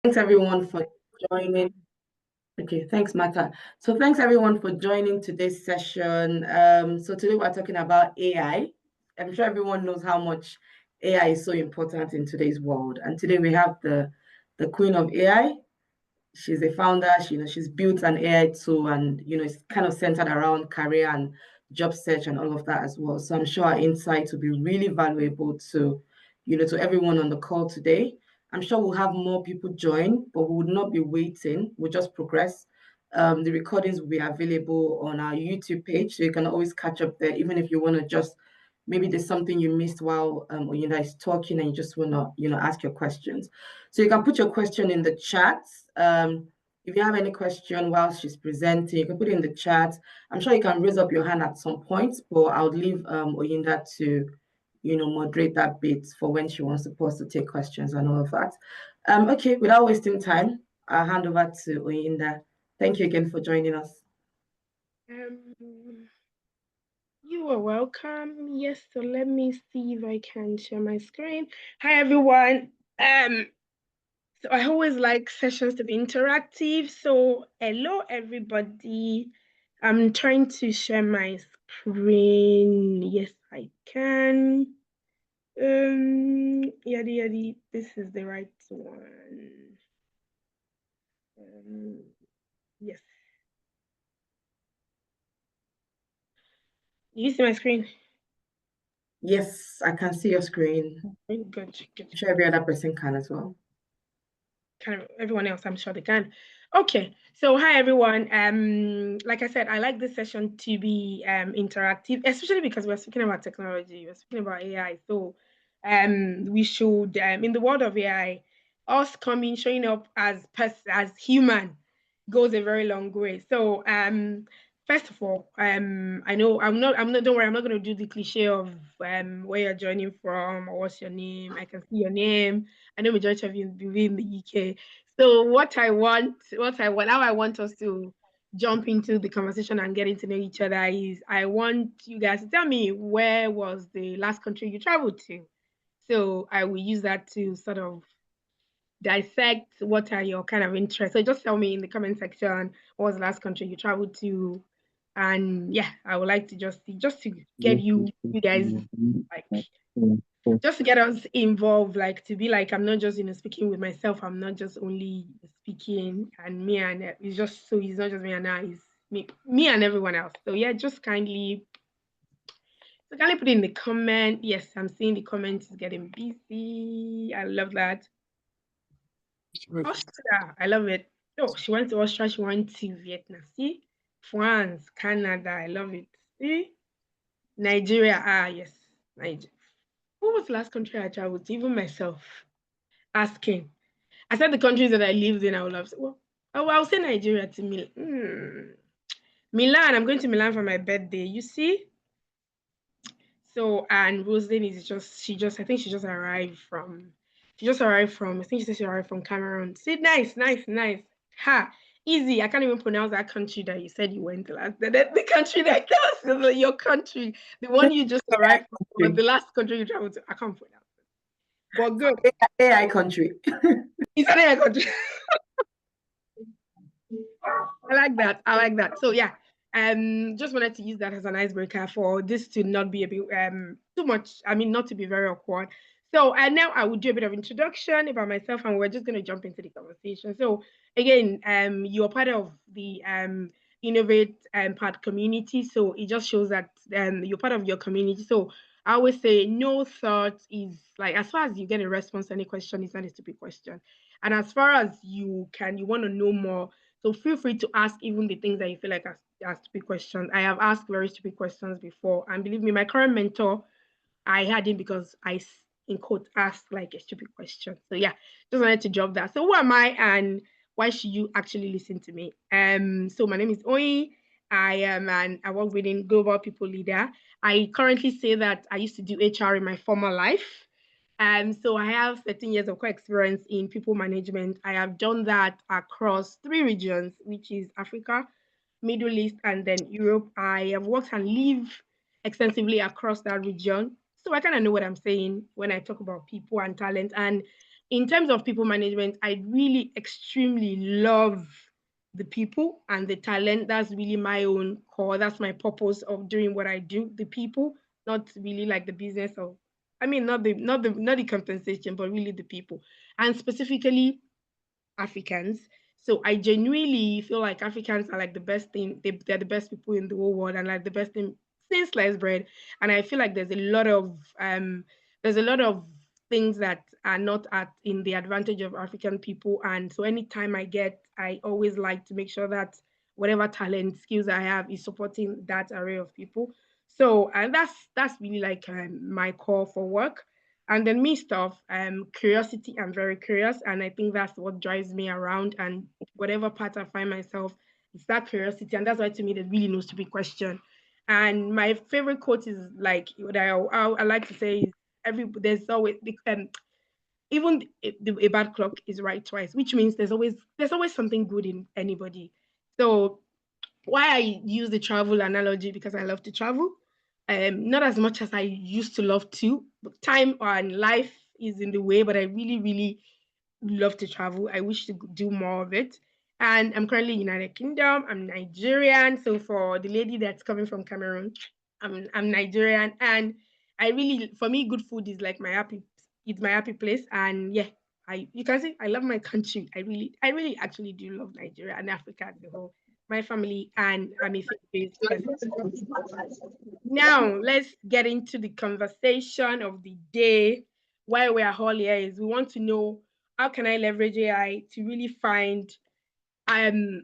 Thanks everyone for joining. Okay, thanks, Martha. So thanks everyone for joining today's session. So today we're talking about AI. I'm sure everyone knows how much AI is so important in today's world. And today we have the queen of AI. She's a founder. She's built an AI tool, and it's kind of centered around career and job search and all of that as well. So I'm sure our insights will be really valuable to everyone on the call today. I'm sure we'll have more people join, but we would not be waiting. We'll just progress. The recordings will be available on our YouTube page, so you can always catch up there, even if you want to just maybe there's something you missed while Oyinda is talking and you just want to ask your questions. So you can put your question in the chat. If you have any question while she's presenting, you can put it in the chat. I'm sure you can raise up your hand at some point, but I would leave Oyinda to moderate that bit for when she wants to pause to take questions and all of that. Okay, without wasting time, I'll hand over to Oyinda. Thank you again for joining us. You are welcome. Yes, so let me see if I can share my screen. Hi everyone. So I always like sessions to be interactive. So hello everybody. I'm trying to share my screen. Yes, I can. Yadi yadi. This is the right one. Yes. You see my screen? Yes, I can see your screen. Good. I'm sure every other person can as well. Kind of everyone else, I'm sure they can. Okay, so hi everyone. Like I said, I like this session to be interactive, especially because we're speaking about technology, we're speaking about AI. So we should in the world of AI, us showing up as human goes a very long way. So first of all, I know I'm not don't worry, I'm not gonna do the cliche of where you're joining from or what's your name. I can see your name. I know majority of you live in the UK. So how I want us to jump into the conversation and getting to know each other is I want you guys to tell me where was the last country you traveled to. So I will use that to sort of dissect what are your kind of interests. So just tell me in the comment section what was the last country you traveled to. And yeah, I would like to just to get you guys like just to get us involved, like to be like I'm not just speaking with myself. I'm not just only speaking and me and it's just so it's not just me and I, it's me and everyone else. So yeah, just kindly put it in the comment. Yes, I'm seeing the comments is getting busy. I love that. Austria, I love it. Oh, she went to Austria. She went to Vietnam. See, France, Canada. I love it. See, Nigeria. Ah, yes, Nigeria. What was the last country I traveled to? Even myself asking. I said the countries that I lived in, I would have said, well, I'll say Nigeria to Milan. Milan, I'm going to Milan for my birthday. You see? So, and Rosalind is I think she just arrived from, I think she said she arrived from Cameroon. See, nice. Ha, easy. I can't even pronounce that country that you said you went to last. The country that counts, your country, the one you just arrived from, but the last country you traveled to, I can't pronounce it. But good. AI country. It's an AI country. I like that. So yeah, just wanted to use that as an icebreaker for this to not be a bit too much. I mean, not to be very awkward. So and now I will do a bit of introduction about myself, and we're just gonna jump into the conversation. So again, you're part of the Innovate Part community. So it just shows that you're part of your community. So I always say no thought is like as far as you get a response to any question, it's not a stupid question. And as far as you want to know more, so feel free to ask even the things that you feel like are stupid questions. I have asked very stupid questions before, and believe me, my current mentor, I had him because in quote, asked like a stupid question. So yeah, just wanted to drop that. So who am I, and why should you actually listen to me? So my name is Oyi. I am an award-winning global people leader. I currently say that I used to do HR in my former life. So I have 13 years of experience in people management. I have done that across 3 regions, which is Africa, Middle East, and then Europe. I have worked and lived extensively across that region. So I kind of know what I'm saying when I talk about people and talent. And in terms of people management, I really extremely love the people and the talent. That's really my own core. That's my purpose of doing what I do. The people, not really like the business of, I mean, not the compensation, but really the people, and specifically Africans. So I genuinely feel like Africans are like the best thing. They're the best people in the whole world, and like the best thing since sliced bread. And I feel like there's a lot of things that are not at in the advantage of African people. And so anytime I always like to make sure that whatever talent skills I have is supporting that array of people. So and that's really like my core for work. And then me stuff, curiosity, I'm very curious. And I think that's what drives me around. And whatever part I find myself, it's that curiosity. And that's why to me, there really knows to be question. And my favorite quote is like what I like to say is there's always even a bad clock is right twice, which means there's always something good in anybody. So why I use the travel analogy because I love to travel. Not as much as I used to love to. But time and life is in the way, but I really, really love to travel. I wish to do more of it. And I'm currently in United Kingdom. I'm Nigerian. So for the lady that's coming from Cameroon, I'm Nigerian. And I really for me, good food is like my happy place. And yeah, I you can see I love my country. I really actually do love Nigeria and Africa as a whole. My family and I'm a faith-based person. Now, let's get into the conversation of the day. Why we are all here is we want to know how can I leverage AI to really um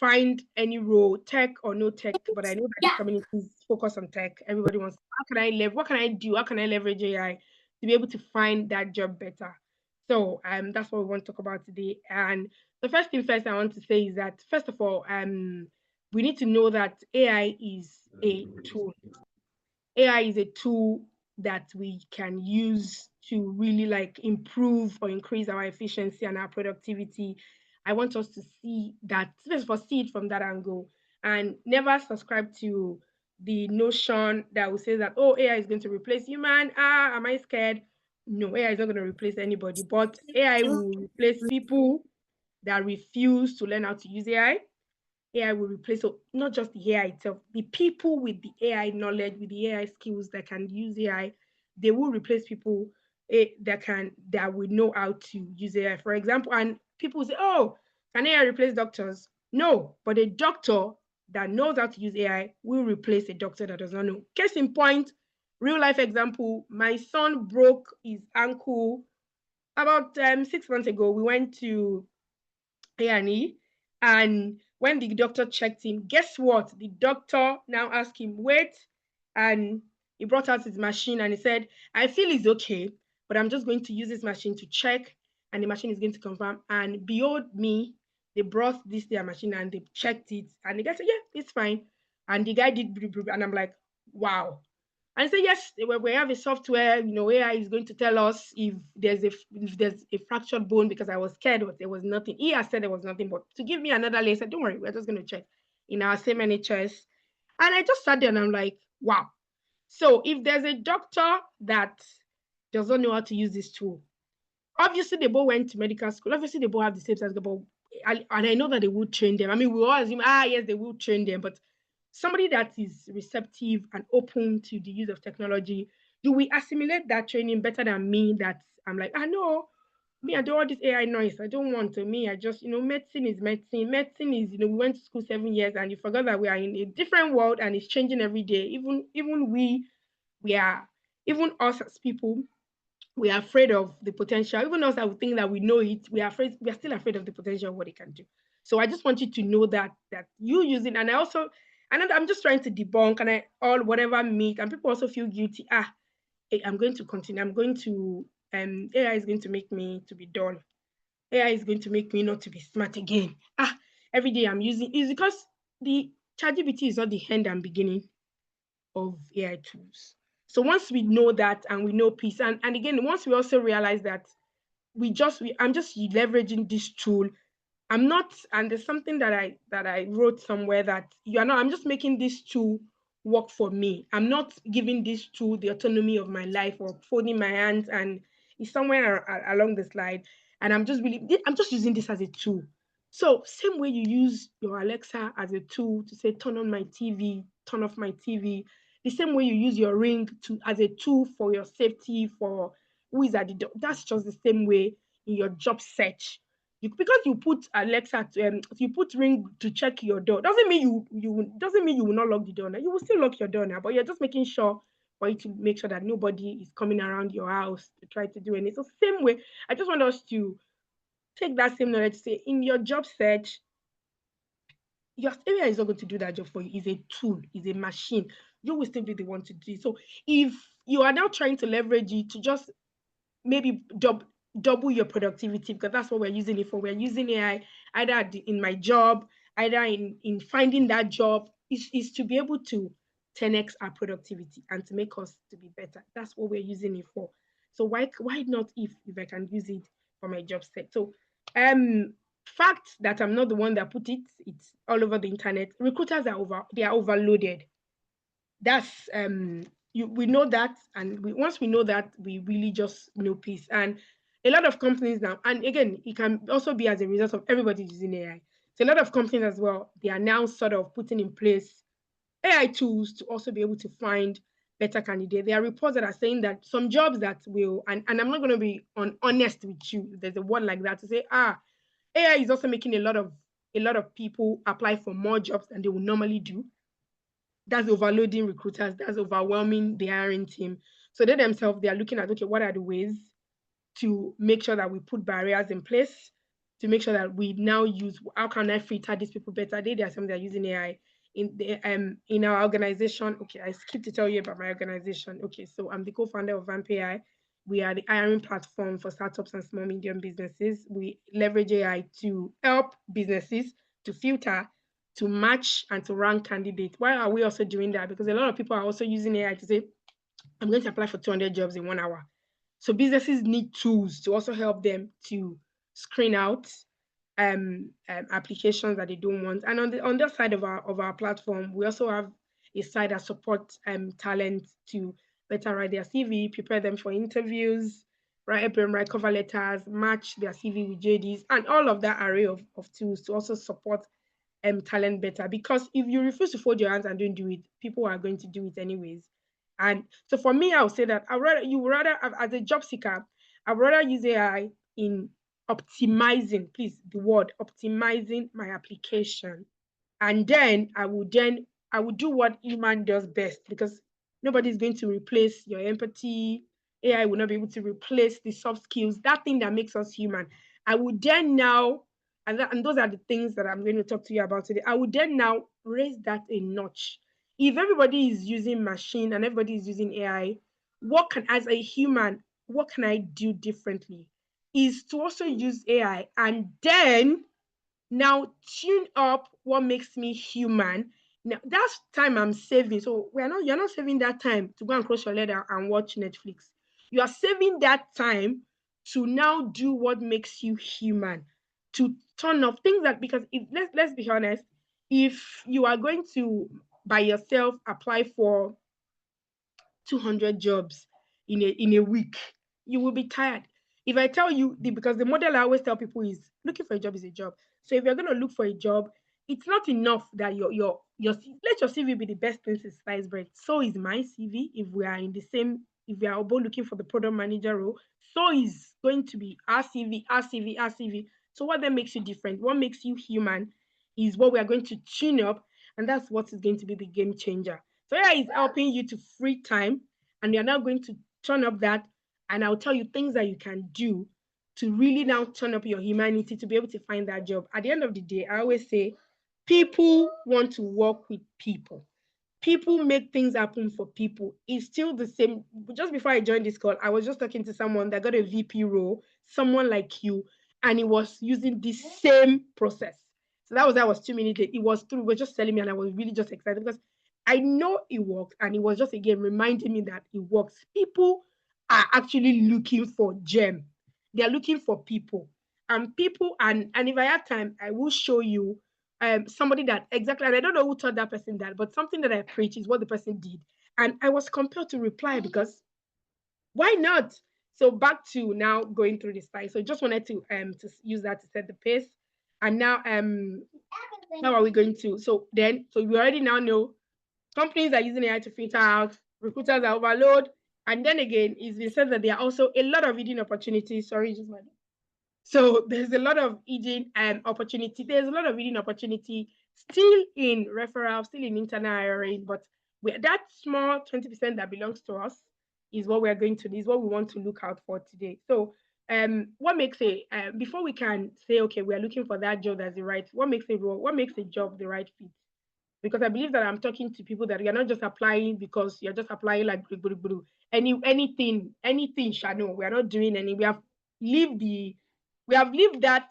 find any role, tech or no tech, but I know that this community is focused on tech. Everybody wants how can I what can I do? How can I leverage AI to be able to find that job better? So that's what we want to talk about today. And the first thing first I want to say is that first of all, we need to know that AI is a tool. AI is a tool that we can use to really like improve or increase our efficiency and our productivity. I want us to see that, let's first see it from that angle and never subscribe to the notion that will say that, oh, AI is going to replace human. Ah, am I scared? No, AI is not going to replace anybody, but AI will replace people that refuse to learn how to use AI. AI will replace so not just the AI itself, the people with the AI knowledge, with the AI skills that can use AI, they will replace people that will know how to use AI. For example, and people say, "Oh, can AI replace doctors?" No, but a doctor that knows how to use AI will replace a doctor that does not know. Case in point, real life example: my son broke his ankle about 6 months ago. We went to A&E. And when the doctor checked him, guess what? The doctor now asked him, wait. And he brought out his machine and he said, I feel it's okay, but I'm just going to use this machine to check. And the machine is going to confirm. And behold me, they brought their machine and they checked it. And the guy said, yeah, it's fine. And the guy did, and I'm like, wow. And say yes, we have a software, AI is going to tell us if there's a fractured bone because I was scared, but there was nothing. He has said there was nothing, but to give me another layer, said, don't worry, we're just going to check in our same NHS. And I just sat there and I'm like, wow. So if there's a doctor that does not know how to use this tool, obviously they both went to medical school. Obviously they both have the same sense, but and I know that they will train them. I mean, we all assume, yes, they will train them, but somebody that is receptive and open to the use of technology, do we assimilate that training better than me that I'm like, no, me, I don't want this AI noise. I don't want to. Me, I just, medicine is medicine. Medicine is, we went to school 7 years and you forgot that we are in a different world and it's changing every day. Even we are, even us as people, we are afraid of the potential. Even us that we think that we know it, we are still afraid of the potential of what it can do. So I just want you to know that you use it. And I also, and I'm just trying to debunk and all whatever myth, and people also feel guilty. I'm going to continue. I'm going to AI is going to make me to be dull. AI is going to make me not to be smart again. Every day I'm using is because the ChatGPT is not the end and beginning of AI tools. So once we know that and we know peace, and again, once we also realize that I'm just leveraging this tool. I'm not, and there's something that I wrote somewhere that you are not, I'm just making this tool work for me. I'm not giving this tool the autonomy of my life or folding my hands and It's somewhere along the slide, and I'm just using this as a tool. So same way you use your Alexa as a tool to say turn on my TV, turn off my TV, the same way you use your ring to as a tool for your safety, for who is at the door. That's just the same way in your job search. Because you put Alexa to you put ring to check your door doesn't mean you doesn't mean you will not lock the door now. You will still lock your door now, but you're just making sure for you to make sure that nobody is coming around your house to try to do anything. So same way, I just want us to take that same knowledge to say in your job search, your area is not going to do that job for you. It's a tool, it's a machine. You will still be the one to do it. So if you are now trying to leverage it to just maybe double your productivity, because that's what we're using it for. We're using AI either in my job, either in finding that job, is to be able to 10x our productivity and to make us to be better. That's what we're using it for. So why not if I can use it for my job set? So um fact that I'm not the one that put it, it's all over the internet. Recruiters are overloaded. That's we know that, and once we know that, we really just know peace. And a lot of companies now, and again, it can also be as a result of everybody using AI. So a lot of companies as well, they are now sort of putting in place AI tools to also be able to find better candidates. There are reports that are saying that some jobs that will, and I'm not going to be honest with you, there's a word like that to say, AI is also making a lot of people apply for more jobs than they would normally do. That's overloading recruiters, that's overwhelming the hiring team. So they themselves, they are looking at, okay, what are the ways to make sure that we put barriers in place to make sure that we now use, how can I filter these people better? They are some that are using AI in our organization. Okay, I skipped to tell you about my organization. Okay, so I'm the co-founder of VampAI. We are the hiring platform for startups and small medium businesses. We leverage AI to help businesses to filter, to match, and to rank candidates. Why are we also doing that? Because a lot of people are also using AI to say, I'm going to apply for 200 jobs in 1 hour. So businesses need tools to also help them to screen out applications that they don't want. And on that side of our platform, we also have a side that supports talent to better write their CV, prepare them for interviews, help them write cover letters, match their CV with JDs, and all of that array of tools to also support talent better. Because if you refuse to fold your hands and don't do it, people are going to do it anyways. And so for me, I would say that as a job seeker, I'd rather use AI in optimizing, please, the word optimizing my application. And then I would do what human does best, because nobody's going to replace your empathy. AI will not be able to replace the soft skills, that thing that makes us human. I would then now, and those are the things that I'm going to talk to you about today. I would then now raise that a notch. If everybody is using machine and everybody is using AI, as a human, what can I do differently? Is to also use AI and then now tune up what makes me human. Now that's time I'm saving. So you're not saving that time to go and cross your leg and watch Netflix. You are saving that time to now do what makes you human, to turn off things that, because if let's be honest, if you are going to by yourself apply for 200 jobs in a week, you will be tired. If I tell you because the model I always tell people is looking for a job is a job. So if you're going to look for a job, it's not enough that let your CV be the best thing since sliced bread. So is my CV. If we are both looking for the product manager role, so is going to be our CV, our CV, our CV. So what then makes you different? What makes you human is what we are going to tune up, and that's what is going to be the game changer. So AI is helping you to free time, and you're now going to turn up that, and I'll tell you things that you can do to really now turn up your humanity to be able to find that job. At the end of the day, I always say people want to work with people. People make things happen for people. It's still the same. Just before I joined this call, I was just talking to someone that got a VP role, someone like you, and he was using the same process. So that was 2 minutes. It was through. He was just telling me, and I was really just excited because I know it works, and it was just again reminding me that it works. People are actually looking for gem. They are looking for people, and if I have time, I will show you somebody that exactly, and I don't know who taught that person that, but something that I preach is what the person did. And I was compelled to reply because why not? So back to now going through the slide. So just wanted to use that to set the pace. And now are we going to? So we already now know companies are using AI to filter out, recruiters are overload, and then again, it's been said that there are also a lot of hidden opportunities. Sorry, just my so there's a lot of hidden opportunity. There's a lot of hidden opportunity still in referral, still in internal hiring, but that small 20% that belongs to us is what we're going to is what we want to look out for today. So what makes a before we can say okay, we're looking for that job that's the right, what makes a role, what makes a job the right fit? Because I believe that I'm talking to people that you're not just applying because you're just applying like anything shall know. We are not doing any. Lived the we have lived that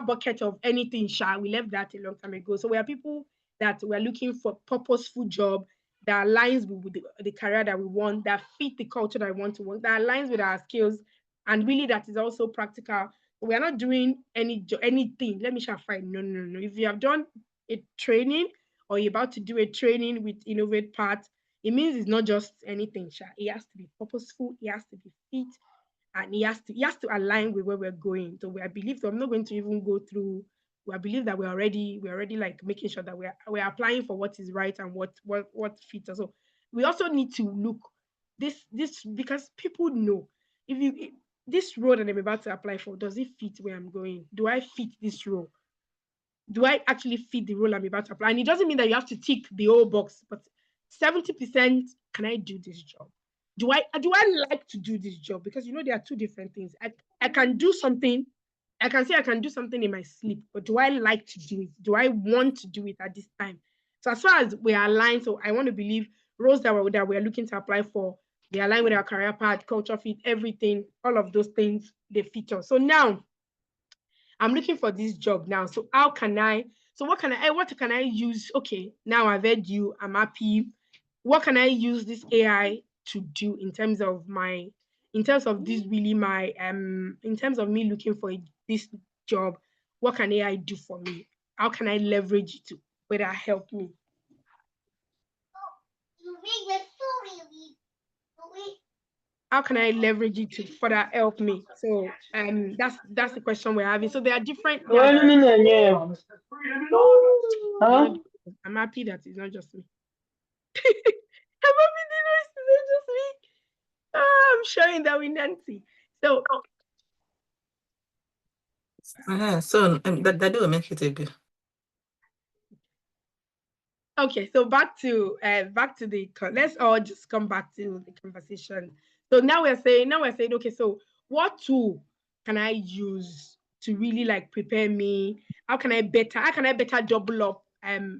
bucket of anything shall. We left that a long time ago. So we are people that we're looking for purposeful job that aligns with the career that we want, that fit the culture that we want to work, that aligns with our skills, and really that is also practical. We are not doing anything. Let me shall find. No, no, no. If you have done a training or you're about to do a training with Innovate Part, it means it's not just anything. It has to be purposeful, it has to be fit, and it has to align with where we're going. So I believe so I'm not going to even go through. I believe that we're already like making sure that we're applying for what is right and what fits us. So we also need to look this because people know if you this role that I'm about to apply for, does it fit where I'm going? Do I fit this role? Do I actually fit the role I'm about to apply? And it doesn't mean that you have to tick the whole box, but 70%, can I do this job? Do I like to do this job? Because there are two different things. I can do something, I can say I can do something in my sleep, but do I like to do it? Do I want to do it at this time? So as far as we are aligned, so I want to believe roles that we're looking to apply for, they align with our career path, culture fit, everything, all of those things, they feature. So now I'm looking for this job now. So how can I? So what can I use? Okay, now I've heard you. I'm happy. What can I use this AI to do in terms of this really my in terms of me looking for this job? What can AI do for me? How can I leverage it to whether help me? How can I leverage it to further help me? So that's the question we're having. So there are different. Huh? I'm happy that it's not just me. I'm happy that it's not just me. I'm showing that with Nancy. So So that do make it a bit. okay, so back to let's all just come back to the conversation. So now we're saying okay, so what tool can I use to really like prepare me? How can I better double up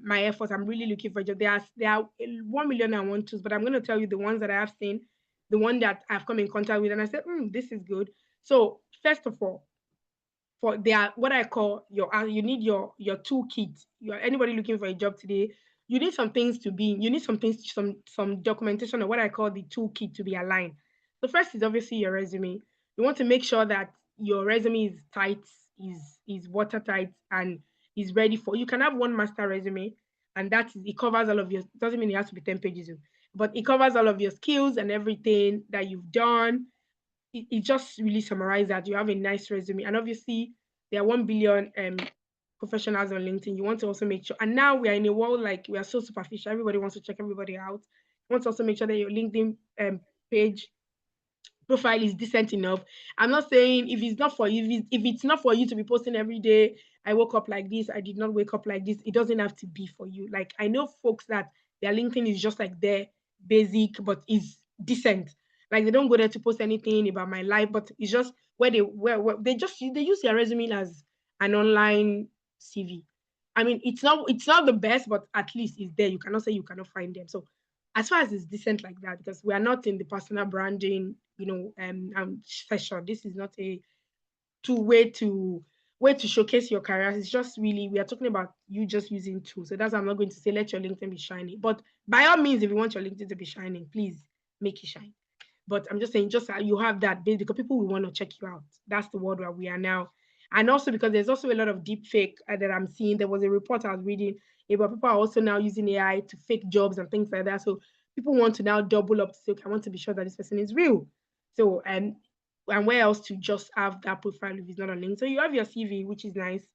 my efforts? I'm really looking for a job. There are 1,001 tools, but I'm going to tell you the ones that I have seen, the one that I've come in contact with, and I said, this is good. So first of all, for their what I call you need your toolkit. You are anybody looking for a job today, you need some things to be you need some things, some documentation or what I call the toolkit to be aligned. The first is obviously your resume. You want to make sure that your resume is tight, is watertight, and is ready for you can have one master resume, and it covers all of your doesn't mean it has to be 10 pages, but it covers all of your skills and everything that you've done. It just really summarizes that you have a nice resume. And obviously, there are 1 billion professionals on LinkedIn. You want to also make sure. And now we are in a world like we are so superficial. Everybody wants to check everybody out. You want to also make sure that your LinkedIn page profile is decent enough. I'm not saying if it's not for you, if it's not for you to be posting every day, I woke up like this, I did not wake up like this. It doesn't have to be for you. Like I know folks that their LinkedIn is just like their basic, but is decent. Like they don't go there to post anything about my life, but it's just where they use their resume as an online CV. I mean, it's not the best, but at least it's there. You cannot say you cannot find them. So as far as it's decent like that, because we are not in the personal branding, session. This is not a two way to showcase your careers. It's just really we are talking about you just using tools. So that's why I'm not going to say let your LinkedIn be shining. But by all means, if you want your LinkedIn to be shining, please make it shine. But I'm just saying, just you have that base because people will want to check you out. That's the world where we are now. And also because there's also a lot of deep fake that I'm seeing. There was a report I was reading about people are also now using AI to fake jobs and things like that. So people want to now double up to say, okay, I want to be sure that this person is real. So and where else to just have that profile if it's not on LinkedIn. So you have your CV, which is nice,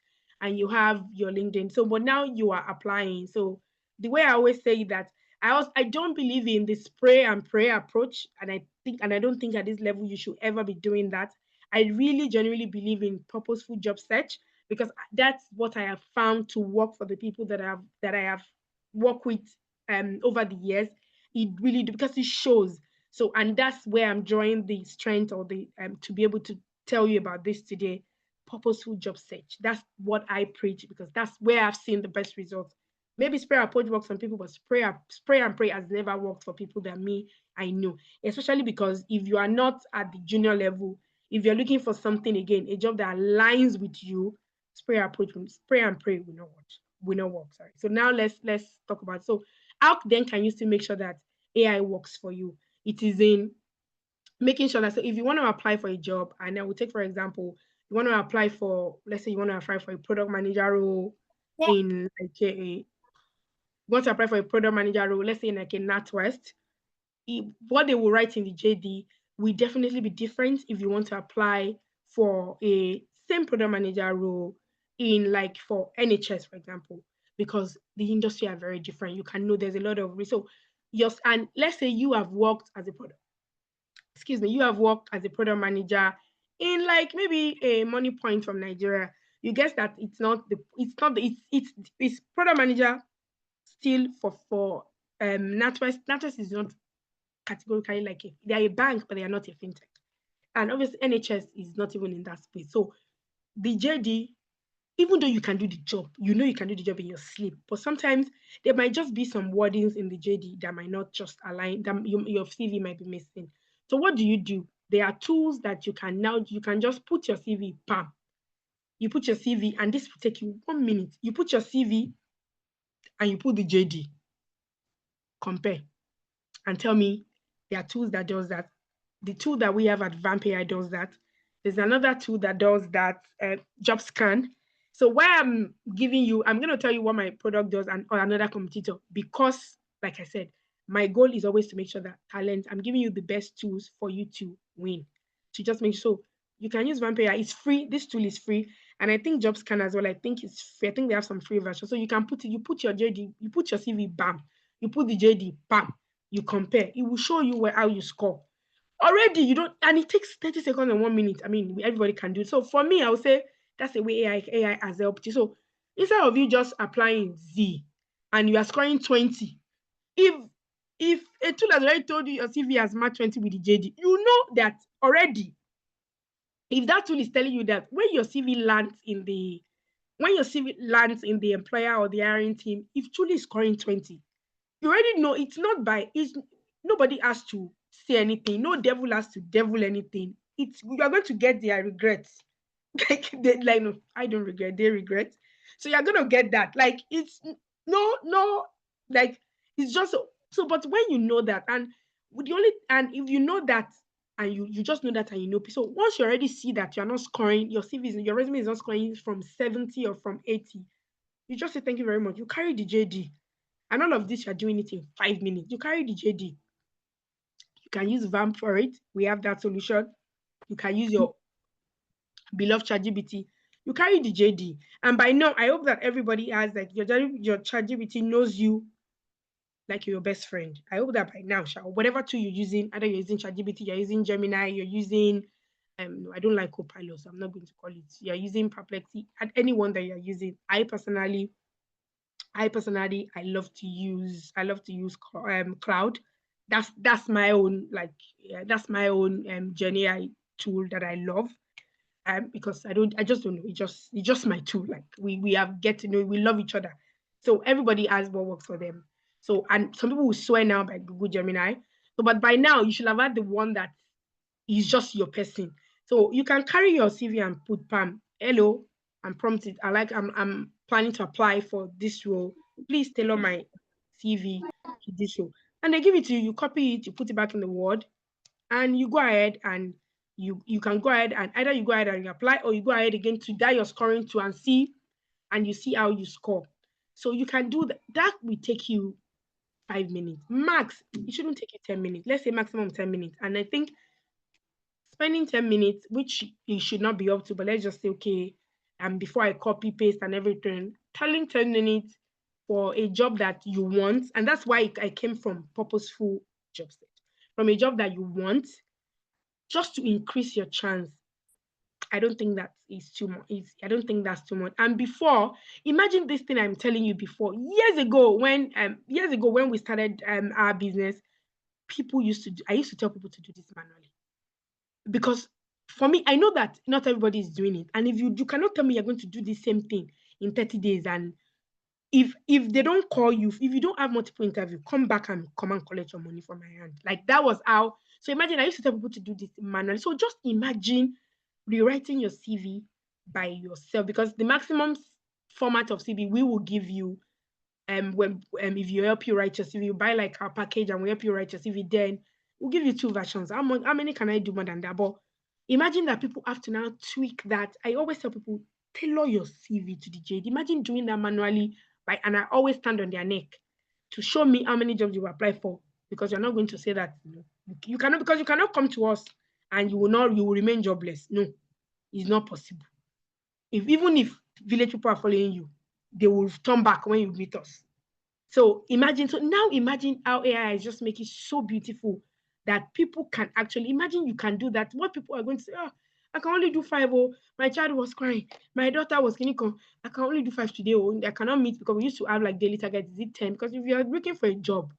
and you have your LinkedIn. So, but now you are applying. So the way I always say that I don't believe in the spray and pray approach, and I don't think at this level you should ever be doing that. I really genuinely believe in purposeful job search because that's what I have found to work for the people that I have worked with over the years. It really do because it shows. So, and that's where I'm drawing the strength or the to be able to tell you about this today. Purposeful job search. That's what I preach because that's where I've seen the best results. Maybe spray approach works on people, but spray and pray has never worked for people that me I know. Especially because if you are not at the junior level, if you're looking for something again, a job that aligns with you, spray and pray will not work. Sorry. So now let's talk about so how then can you still make sure that AI works for you? It is in making sure that so if you want to apply for a job, and I will take for example, you want to apply for let's say you want to apply for a product manager role in like a want to apply for a product manager role, let's say in like a NatWest, what they will write in the JD will definitely be different if you want to apply for a same product manager role in like for NHS, for example, because the industry are very different. You can know there's a lot of so yes, and let's say you have worked as a product, excuse me, you have worked as a product manager in like maybe a money point from Nigeria. You guess that it's product manager still for NatWest is not categorically like they are a bank, but they are not a fintech. And obviously NHS is not even in that space. So the JD, even though you can do the job, you know you can do the job in your sleep, but sometimes there might just be some wordings in the JD that might not just align, that your CV might be missing. So what do? There are tools that you can just put your CV, bam. You put your CV, and this will take you 1 minute. You put your CV and you put the JD, compare, and tell me there are tools that does that. The tool that we have at VampAI does that. There's another tool that does that, job scan. So why I'm giving you, I'm going to tell you what my product does and or another competitor because, like I said, my goal is always to make sure that talent, I'm giving you the best tools for you to win. To just make sure you can use VampAI. It's free. This tool is free. And I think job scan as well. I think it's free. I think they have some free version. So you can put it, you put your JD, you put your CV, bam. You put the JD, bam. You compare. It will show you how you score already. You don't, and it takes 30 seconds and 1 minute. I mean, everybody can do it. So for me, I would say that's the way AI has helped you. So instead of you just applying Z and you are scoring 20, if a tool has already told you your CV has matched 20 with the JD, you know that already. If that tool is telling you that when your CV lands in the employer or the hiring team, if truly is scoring 20, you already know it's not by it's nobody has to say anything. No devil has to devil anything. It's you are going to get their regrets. Like no, I don't regret, they regret. So you're gonna get that. Like it's no like it's just so but when you know that and with the only and if you know that and you just know that and you know so once you already see that you're not scoring your your resume is not scoring from 70 or from 80, you just say thank you very much. You carry the JD and all of this, you're doing it in 5 minutes. You carry the JD. You can use Vamp for it. We have that solution. You can use your beloved ChatGPT. You carry the JD. And by now, I hope that everybody has like your ChatGPT knows you like your best friend. I hope that by now, whatever tool you're using, either you're using ChatGPT, you're using Gemini, you're using no, I don't like Copilot, so I'm not going to call it. You're using Perplexity, at anyone that you're using. I love to use cloud. That's my own like yeah, that's my own Gen AI tool that I love. Because I just don't know. It's just my tool. Like we have get to know we love each other. So everybody has what works for them. So and some people will swear now by Google Gemini. So but by now you should have had the one that is just your person. So you can carry your CV and put Pam, hello, and prompt it. I'm planning to apply for this role. Please tailor my CV to this role. And they give it to you, you copy it, you put it back in the Word, and you go ahead and you can go ahead and either you go ahead and you apply or you go ahead again to that you're scoring to and see and you see how you score. So you can do that. That will take you 5 minutes. Max, it shouldn't take you 10 minutes. Let's say maximum 10 minutes. And I think spending 10 minutes, which you should not be up to, but let's just say, okay, before I copy, paste, and everything, telling 10 minutes for a job that you want. And that's why I came from purposeful job state, from a job that you want, just to increase your chance. I don't think that is too much. I don't think that's too much. And before, imagine this thing I'm telling you before. Years ago, when we started our business, I used to tell people to do this manually. Because for me, I know that not everybody is doing it. And if you cannot tell me you're going to do the same thing in 30 days, and if they don't call you, if you don't have multiple interviews, come back and come and collect your money from my hand. Like, that was how. So imagine, I used to tell people to do this manually. So just imagine rewriting your CV by yourself, because the maximum format of CV we will give you, when if you help you write your CV, you buy like our package and we help you write your CV, then we'll give you 2 versions. How many can I do more than that? But imagine that people have to now tweak that. I always tell people, tailor your CV to the JD. Imagine doing that manually, and I always stand on their neck to show me how many jobs you apply for, because you're not going to say that you cannot, because you cannot come to us and you will remain jobless. No, it's not possible. Even if village people are following you, they will turn back when you meet us. So now imagine how AI is just making it so beautiful that people can actually imagine. You can do that. What people are going to say, oh, I can only do 5. Oh, my child was crying. My daughter was clinical. I can only do 5 today. Oh, I cannot meet, because we used to have like daily targets. Is it 10? Because if you are looking for a job,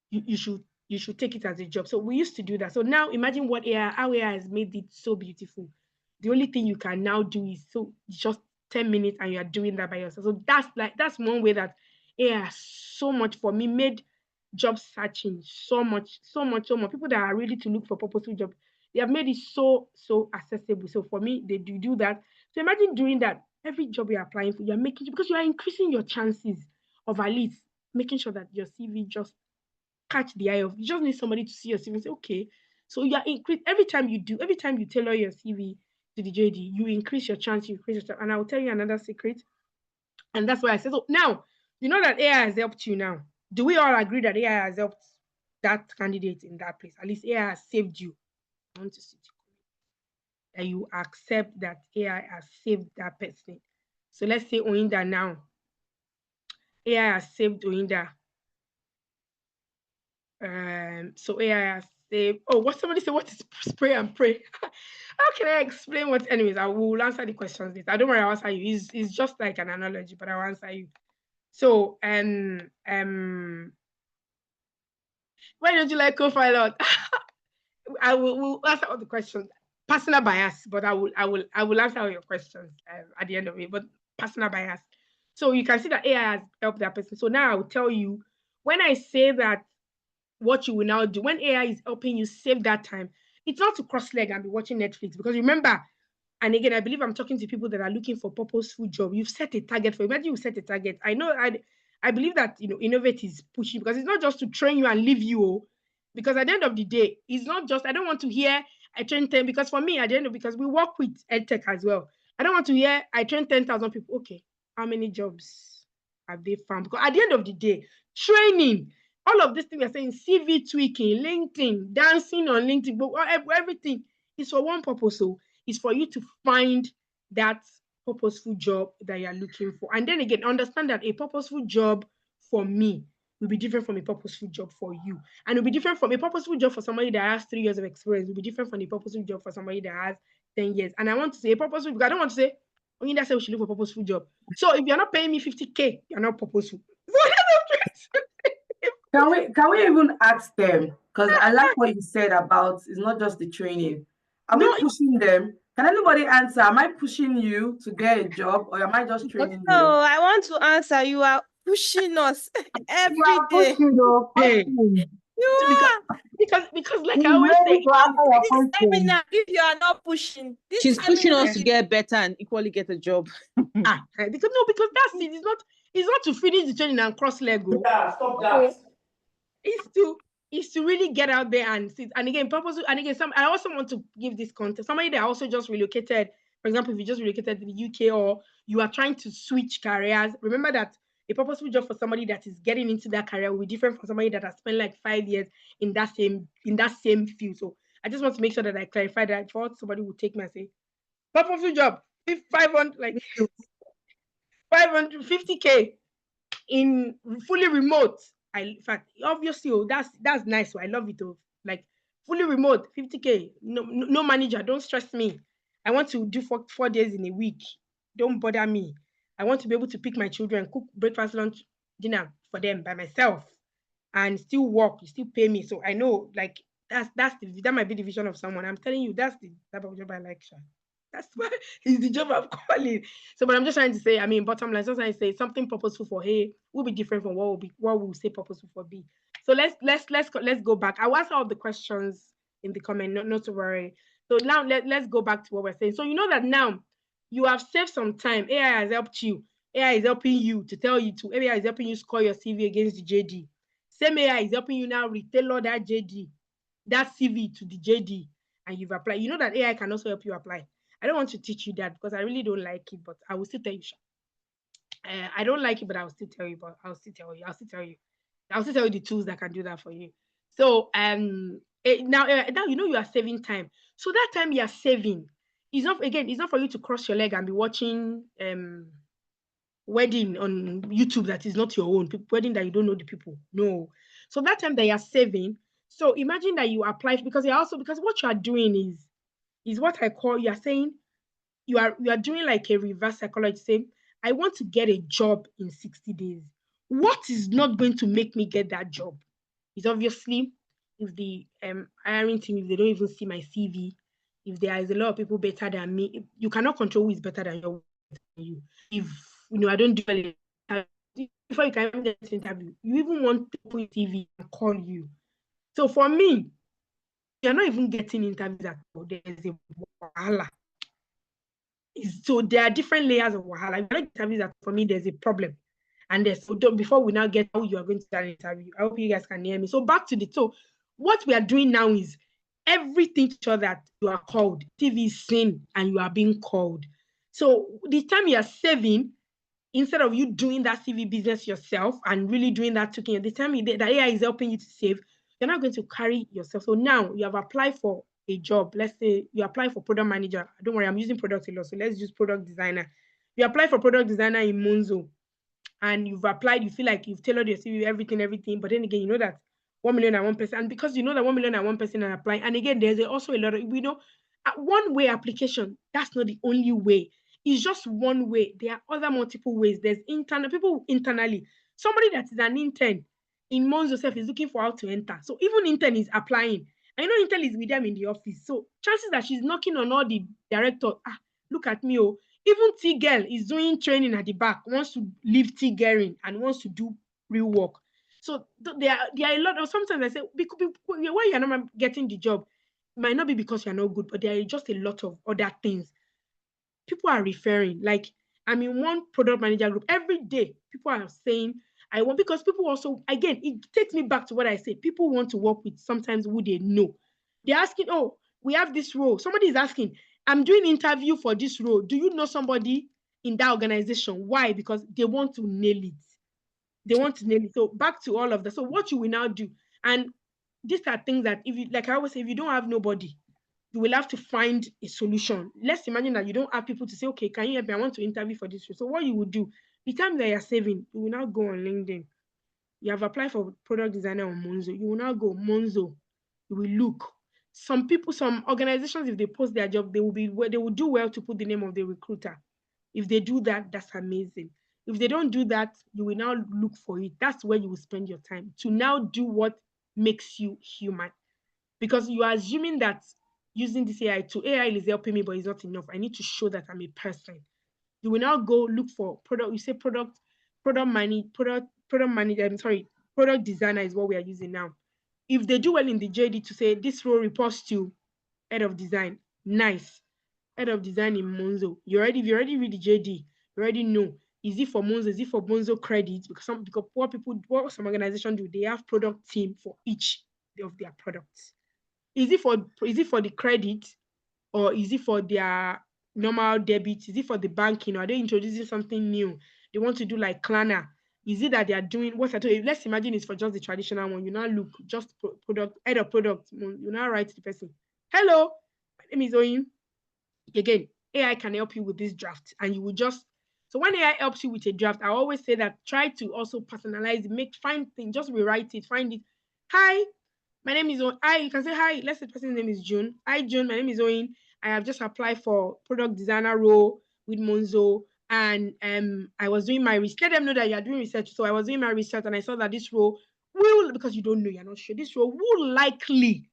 you should take it as a job. So we used to do that. So now imagine how AI has made it so beautiful. The only thing you can now do is just 10 minutes, and you are doing that by yourself. So that's one way that AI has so much, for me, made job searching so much. People that are ready to look for purposeful job, they have made it so accessible. So for me, they do that. So imagine doing that. Every job you're applying for, you're making, because you are increasing your chances of at least making sure that your CV just catch the eye of. You just need somebody to see your CV and say, okay. So you are increase every time you tailor your CV to the JD, you increase your chance, you increase your chance. And I will tell you another secret. And that's why I said, so now, you know that AI has helped you now. Do we all agree that AI has helped that candidate in that place? At least AI has saved you. I want to see that you accept that AI has saved that person. So let's say Oyinda now. AI has saved Oyinda. So AI has saved. Oh, what somebody said? What is spray and pray? How can I explain what? Anyways, I will answer the questions later. I don't worry, I'll answer you. It's just like an analogy, but I'll answer you. So why don't you like Copilot? I will answer all the questions. Personal bias, but I will answer all your questions at the end of it. But personal bias. So you can see that AI has helped that person. So now I will tell you, when I say that, what you will now do when AI is helping you save that time, it's not to cross leg and be watching Netflix. Because remember, and again, I believe I'm talking to people that are looking for purposeful job. You've set a target for. Imagine you set a target. I believe that Innovate is pushing, because it's not just to train you and leave you. Because at the end of the day, it's not just. I don't want to hear I train 10, because for me, at the end of, because we work with EdTech as well. I don't want to hear I train 10,000 people. Okay, how many jobs have they found? Because at the end of the day, training, all of this thing we're saying, CV tweaking, LinkedIn, dancing on LinkedIn, but everything is for one purpose. So it's for you to find that purposeful job that you're looking for. And then again, understand that a purposeful job for me will be different from a purposeful job for you. And it'll be different from a purposeful job for somebody that has 3 years of experience. Will be different from a purposeful job for somebody that has 10 years. And I want to say a purposeful, because I don't want to say, Oyinda said we should look for a purposeful job. So if you're not paying me 50K, you're not purposeful. Can we even ask them? Because I like what you said about it's not just the training. Are we pushing them? Can anybody answer? Am I pushing you to get a job, or am I just training you? No, I want to answer. You are pushing us every day. You are. Because like I always say, This seminar, if you are not pushing, she's pushing us to get better and equally get a job. Because that's it. It's not to finish the training and cross leg. Yeah, stop that. It's to really get out there and sit. And again, I also want to give this context. Somebody that also just relocated, for example, if you just relocated to the UK, or you are trying to switch careers, remember that a purposeful job for somebody that is getting into that career will be different from somebody that has spent like 5 years in that same field. So I just want to make sure that I clarify that for somebody will take me and say, purposeful job, 500, like 550K in fully remote. In fact, obviously, that's nice. So I love it. Oh, like fully remote, 50K, no manager. Don't stress me. I want to do 4 days in a week. Don't bother me. I want to be able to pick my children, cook breakfast, lunch, dinner for them by myself, and still work. You still pay me. So I know, like that might be the vision of someone. I'm telling you, that's the type of job I like, Sha. That's why it's the job I'm calling. So, but I'm just trying to say, I mean, bottom line, just trying to say something purposeful for A will be different from what we'll say purposeful for B. So let's go back. I'll answer all the questions in the comment, not to worry. So now let's go back to what we're saying. So you know that now you have saved some time. AI has helped you. AI is helping you to tell you to. AI is helping you score your CV against the JD. Same AI is helping you now retailor that JD, that CV to the JD, and you've applied. You know that AI can also help you apply. I don't want to teach you that because I really don't like it, but I will still tell you. I don't like it, but I'll still tell you. But I'll still tell you. I'll still tell you the tools that can do that for you. So now you know you are saving time. So that time you are saving is not, again, it's not for you to cross your leg and be watching wedding on YouTube that is not your own, wedding that you don't know the people. No. So that time that you are saving. So imagine that you apply, because what you are doing is what I call, you are saying you are doing like a reverse psychology, saying, I want to get a job in 60 days. What is not going to make me get that job is obviously if the hiring team, if they don't even see my CV, if there is a lot of people better than me. You cannot control who is better than you. If I don't do well before you can even get an interview, you even want people in TV and call you. So for me, you're not even getting interviews at all. There's a wahala. So there are different layers of wahala. If you're not interviews that, for me, there's a problem. And before we now get how you are going to start an interview, I hope you guys can hear me. So back to so what we are doing now is everything to show that you are called. TV is seen and you are being called. So the time you are saving, instead of you doing that CV business yourself and really doing that token, the time the AI is helping you to save, you're not going to carry yourself. So now you have applied for a job. Let's say you apply for product manager. Don't worry, I'm using product a lot, so let's use product designer. You apply for product designer in Monzo, and you've applied. You feel like you've tailored your CV, everything. But then again, you know that 1,000,001 person, and because you know that 1,000,001 person are applying, and again, there's also a lot of one-way application. That's not the only way. It's just one way. There are other multiple ways. There's people internally. Somebody that is an intern in Monzo self is looking for how to enter. So even intern is applying. I know intern is with them in the office. So chances that she's knocking on all the director. Look at me, oh. Even T girl is doing training at the back, wants to leave T girling and wants to do real work. So there are a lot of, sometimes I say, why you're not getting the job, it might not be because you're not good, but there are just a lot of other things. People are referring, like I'm in one product manager group every day. People are saying, I want, because people also, again, it takes me back to what I say. People want to work with sometimes who they know. They're asking, oh, we have this role. Somebody is asking, I'm doing interview for this role. Do you know somebody in that organization? Why? Because they want to nail it. They want to nail it. So back to all of that. So what you will now do, and these are things that, if you, like I always say, if you don't have nobody, you will have to find a solution. Let's imagine that you don't have people to say, okay, can you help me? I want to interview for this role. So what you will do, the time that you're saving, you will now go on LinkedIn. You have applied for product designer on Monzo. You will now go Monzo. You will look. Some people, some organizations, if they post their job, they will do well to put the name of the recruiter. If they do that, that's amazing. If they don't do that, you will now look for it. That's where you will spend your time to now do what makes you human. Because you are assuming that using this AI is helping me, but it's not enough. I need to show that I'm a person. You will now go look for product. You say product manager. Product designer is what we are using now. If they do well in the JD to say this role reports to head of design, nice. Head of design in Monzo. You already read the JD. You already know. Is it for Monzo? Is it for Monzo credits? Because what some organizations do, they have product team for each of their products. Is it for the credit, or is it for their normal debit? Is it for the banking? Or are they introducing something new? They want to do like Klarna. Is it that they are doing what I told you? Let's imagine it's for just the traditional one. You now look just product, head of product. You now write to the person. Hello, my name is Oyin. Again, AI can help you with this draft, and you will just so when AI helps you with a draft, I always say that try to also personalize it, find things, just rewrite it, find it. Hi, my name is Hi. You can say hi. Let's say the person's name is June. Hi, June. My name is Oyin. I have just applied for product designer role with Monzo, and I was doing my research. Let them know that you are doing research. So I was doing my research, and I saw that this role will, because you don't know, you're not sure. This role will likely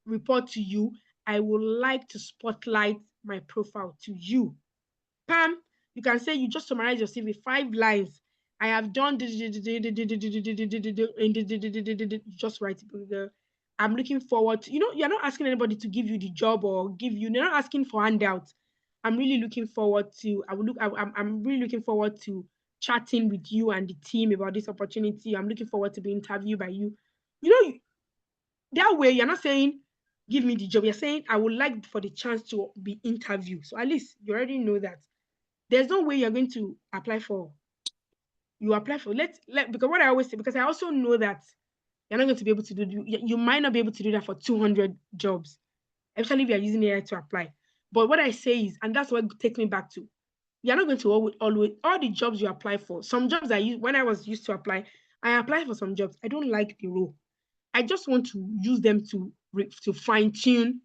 report to you. I would like to spotlight my profile to you. Pam, you can say you just summarize your CV, 5 lines. I have done just write it. I'm looking forward to, you're not asking anybody to give you the job or you're not asking for handouts. I'm really looking forward to, I'm really looking forward to chatting with you and the team about this opportunity. I'm looking forward to being interviewed by you. You know, that way you're not saying give me the job. You're saying I would like for the chance to be interviewed. So at least you already know that there's no way you're going to apply for. You apply for let because what I always say, because I also know that you're not going to be able to do you might not be able to do that for 200 jobs, especially if you're using AI to apply. But what I say is, and that's what takes me back to, you're not going to always all the jobs you apply for. Some jobs I use when I was used to apply, I apply for some jobs. I don't like the role. I just want to use them to fine tune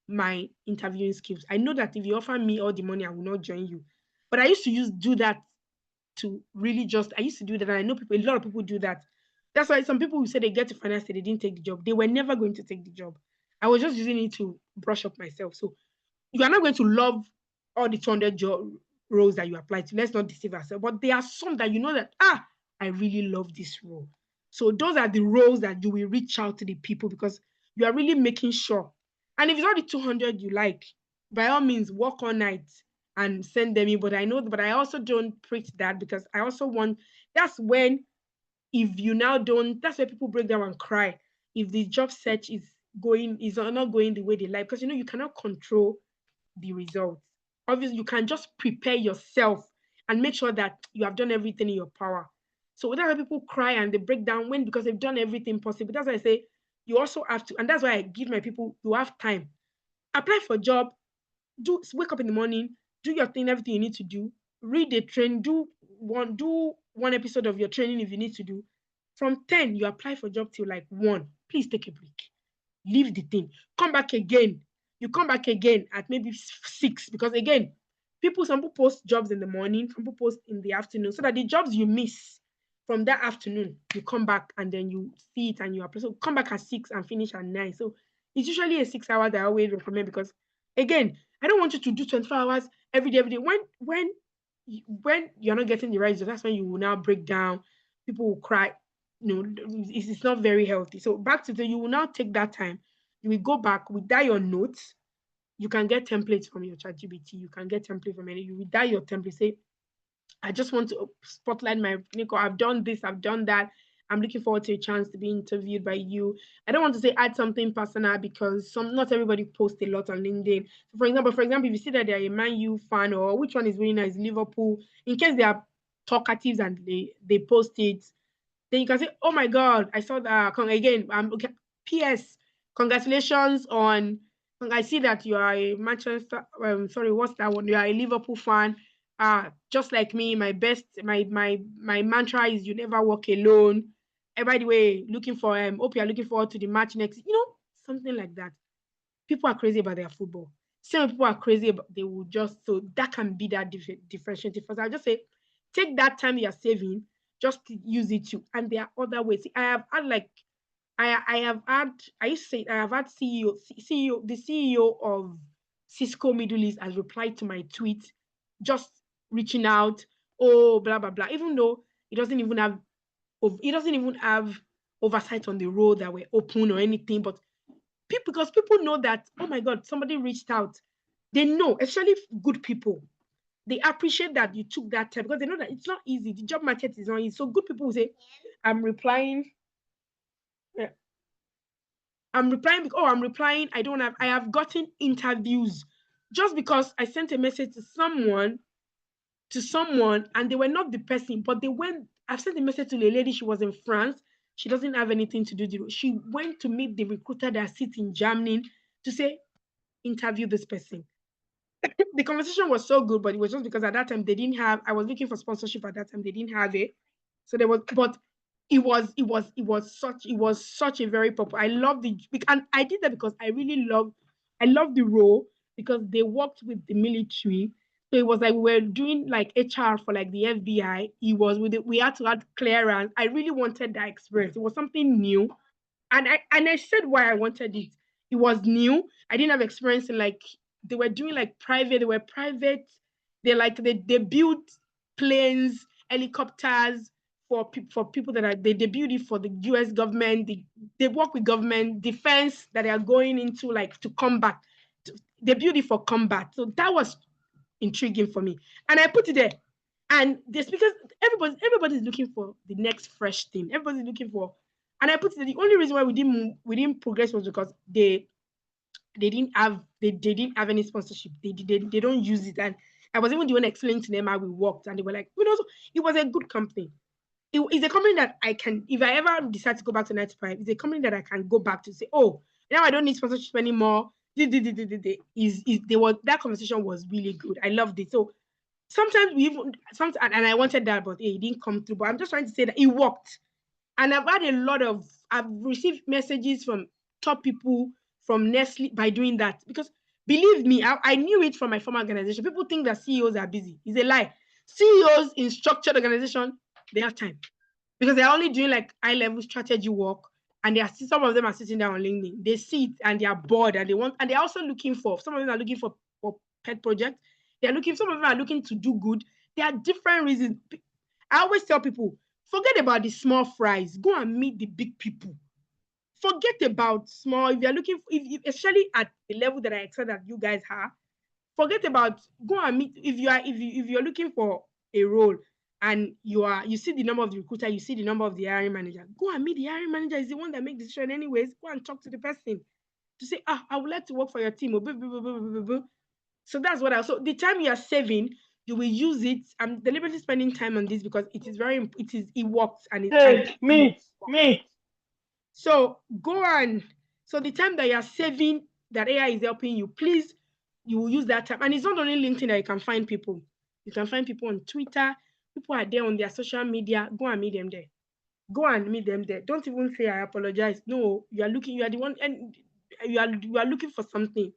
my interviewing skills. I know that if you offer me all the money, I will not join you. But I used to do that to really just, I used to do that. And I know a lot of people do that. That's why some people who say they get to finance, they didn't take the job. They were never going to take the job. I was just using it to brush up myself. So you are not going to love all the 200 roles that you apply to. Let's not deceive ourselves. But there are some that you know that, I really love this role. So those are the roles that you will reach out to the people because you are really making sure. And if it's not the 200 you like, by all means, work all night and send them in. But I also don't preach that because I also want, that's when, if you now don't, that's where people break down and cry. If the job search is not going the way they like, because you cannot control the results. Obviously, you can just prepare yourself and make sure that you have done everything in your power. So that's why people cry and they break down because they've done everything possible. That's why I say you also have to, and that's why I give my people, you have time. Apply for a job, wake up in the morning, do your thing, everything you need to do, read a train, do one episode of your training if you need to do. From 10, you apply for job till like 1. Please take a break. Leave the thing. Come back again. You come back again at maybe 6 because again, some people post jobs in the morning, some people post in the afternoon, so that the jobs you miss from that afternoon, you come back and then you see it and you apply. So come back at 6 and finish at 9. So it's usually a 6 hour that I always recommend because again, I don't want you to do 24 hours every day, every day. When you're not getting the right result, that's when you will now break down. People will cry. It's not very healthy. So back to you will now take that time. You will go back with that your notes. You can get templates from your ChatGPT. You can get templates from any. You will die your template. Say, I just want to spotlight my Nico. I've done this. I've done that. I'm looking forward to a chance to be interviewed by you. I don't want to say add something personal because not everybody posts a lot on LinkedIn. So for example, if you see that they're a Man U fan or which one is really nice, Liverpool, in case they are talkatives and they post it, then you can say, "Oh my God, I saw that again." Okay. P.S. Congratulations on. I see that you are a Manchester. Sorry, what's that one? You are a Liverpool fan. Just like me, my mantra is you never walk alone. By the way, looking for hope you are looking forward to the match next. Something like that. People are crazy about their football. Some people are crazy about they will just so that can be that differentiating. First, I'll just say take that time you're saving, just use it to. And there are other ways. I have had like I have had I used to say I have had the CEO of Cisco Middle East has replied to my tweet, just reaching out, oh blah blah blah. Even though he doesn't even have oversight on the road that were open or anything, but because people know that, oh my God, somebody reached out. They know, especially good people, they appreciate that you took that time because they know that it's not easy. The job market is not easy. So good people will say, I'm replying. Yeah, I'm replying because I'm replying. I have gotten interviews just because I sent a message to someone and they were not the person, but they went. I've sent a message to a lady, she was in France. She doesn't have anything to do. She went to meet the recruiter that sits in Germany to say, interview this person. The conversation was so good, but it was just because at that time they didn't have. I was looking for sponsorship at that time. They didn't have it, so there was. But it was such a very popular. I love the and I did that because I love the role because they worked with the military. So it was like we were doing like HR for like the FBI. It was with we had to add clearance. I really wanted that experience. It was something new, and I said why I wanted it. It was new. I didn't have experience in like they were doing like private. They were private. They built planes, helicopters for people that are they build it for the U.S. government. They work with government defense that they are going into like to combat. They build it for combat. So that was intriguing for me, and I put it there. And the speakers, everybody's looking for the next fresh thing. Everybody's looking for, and I put it there. The only reason why we didn't progress was because they didn't have any sponsorship. They don't use it. And I was even the one explaining to them how we worked, and they were like, so it was a good company. It's a company that I can, if I ever decide to go back to 95, it's a company that I can go back to say, oh, now I don't need sponsorship anymore. That conversation was really good. I loved it. So sometimes and I wanted that, but it didn't come through. But I'm just trying to say that it worked. And I've received messages from top people from Nestle by doing that. Because believe me, I knew it from my former organization. People think that CEOs are busy. It's a lie. CEOs in structured organization, they have time. Because they're only doing like high level strategy work. And some of them are sitting down on LinkedIn. They sit and they are bored and they're also looking some of them are looking for pet projects. Some of them are looking to do good. There are different reasons. I always tell people, forget about the small fries. Go and meet the big people. Forget about small. If you're looking, especially at the level that I expect that you guys are, forget about go and meet. If you're looking for a role and you see the number of the recruiter, you see the number of the hiring manager. Go and meet the hiring manager. Is the one that makes the decision anyways. Go and talk to the person to say, I would like to work for your team. So that's what so the time you are saving, you will use it. I'm deliberately spending time on this because it works and Me. So go on. So the time that you are saving that AI is helping you, please, you will use that time. And it's not only LinkedIn that you can find people. You can find people on Twitter. People are there on their social media. Go and meet them there. Go and meet them there. Don't even say I apologize. No, you are the one, and you are looking for something.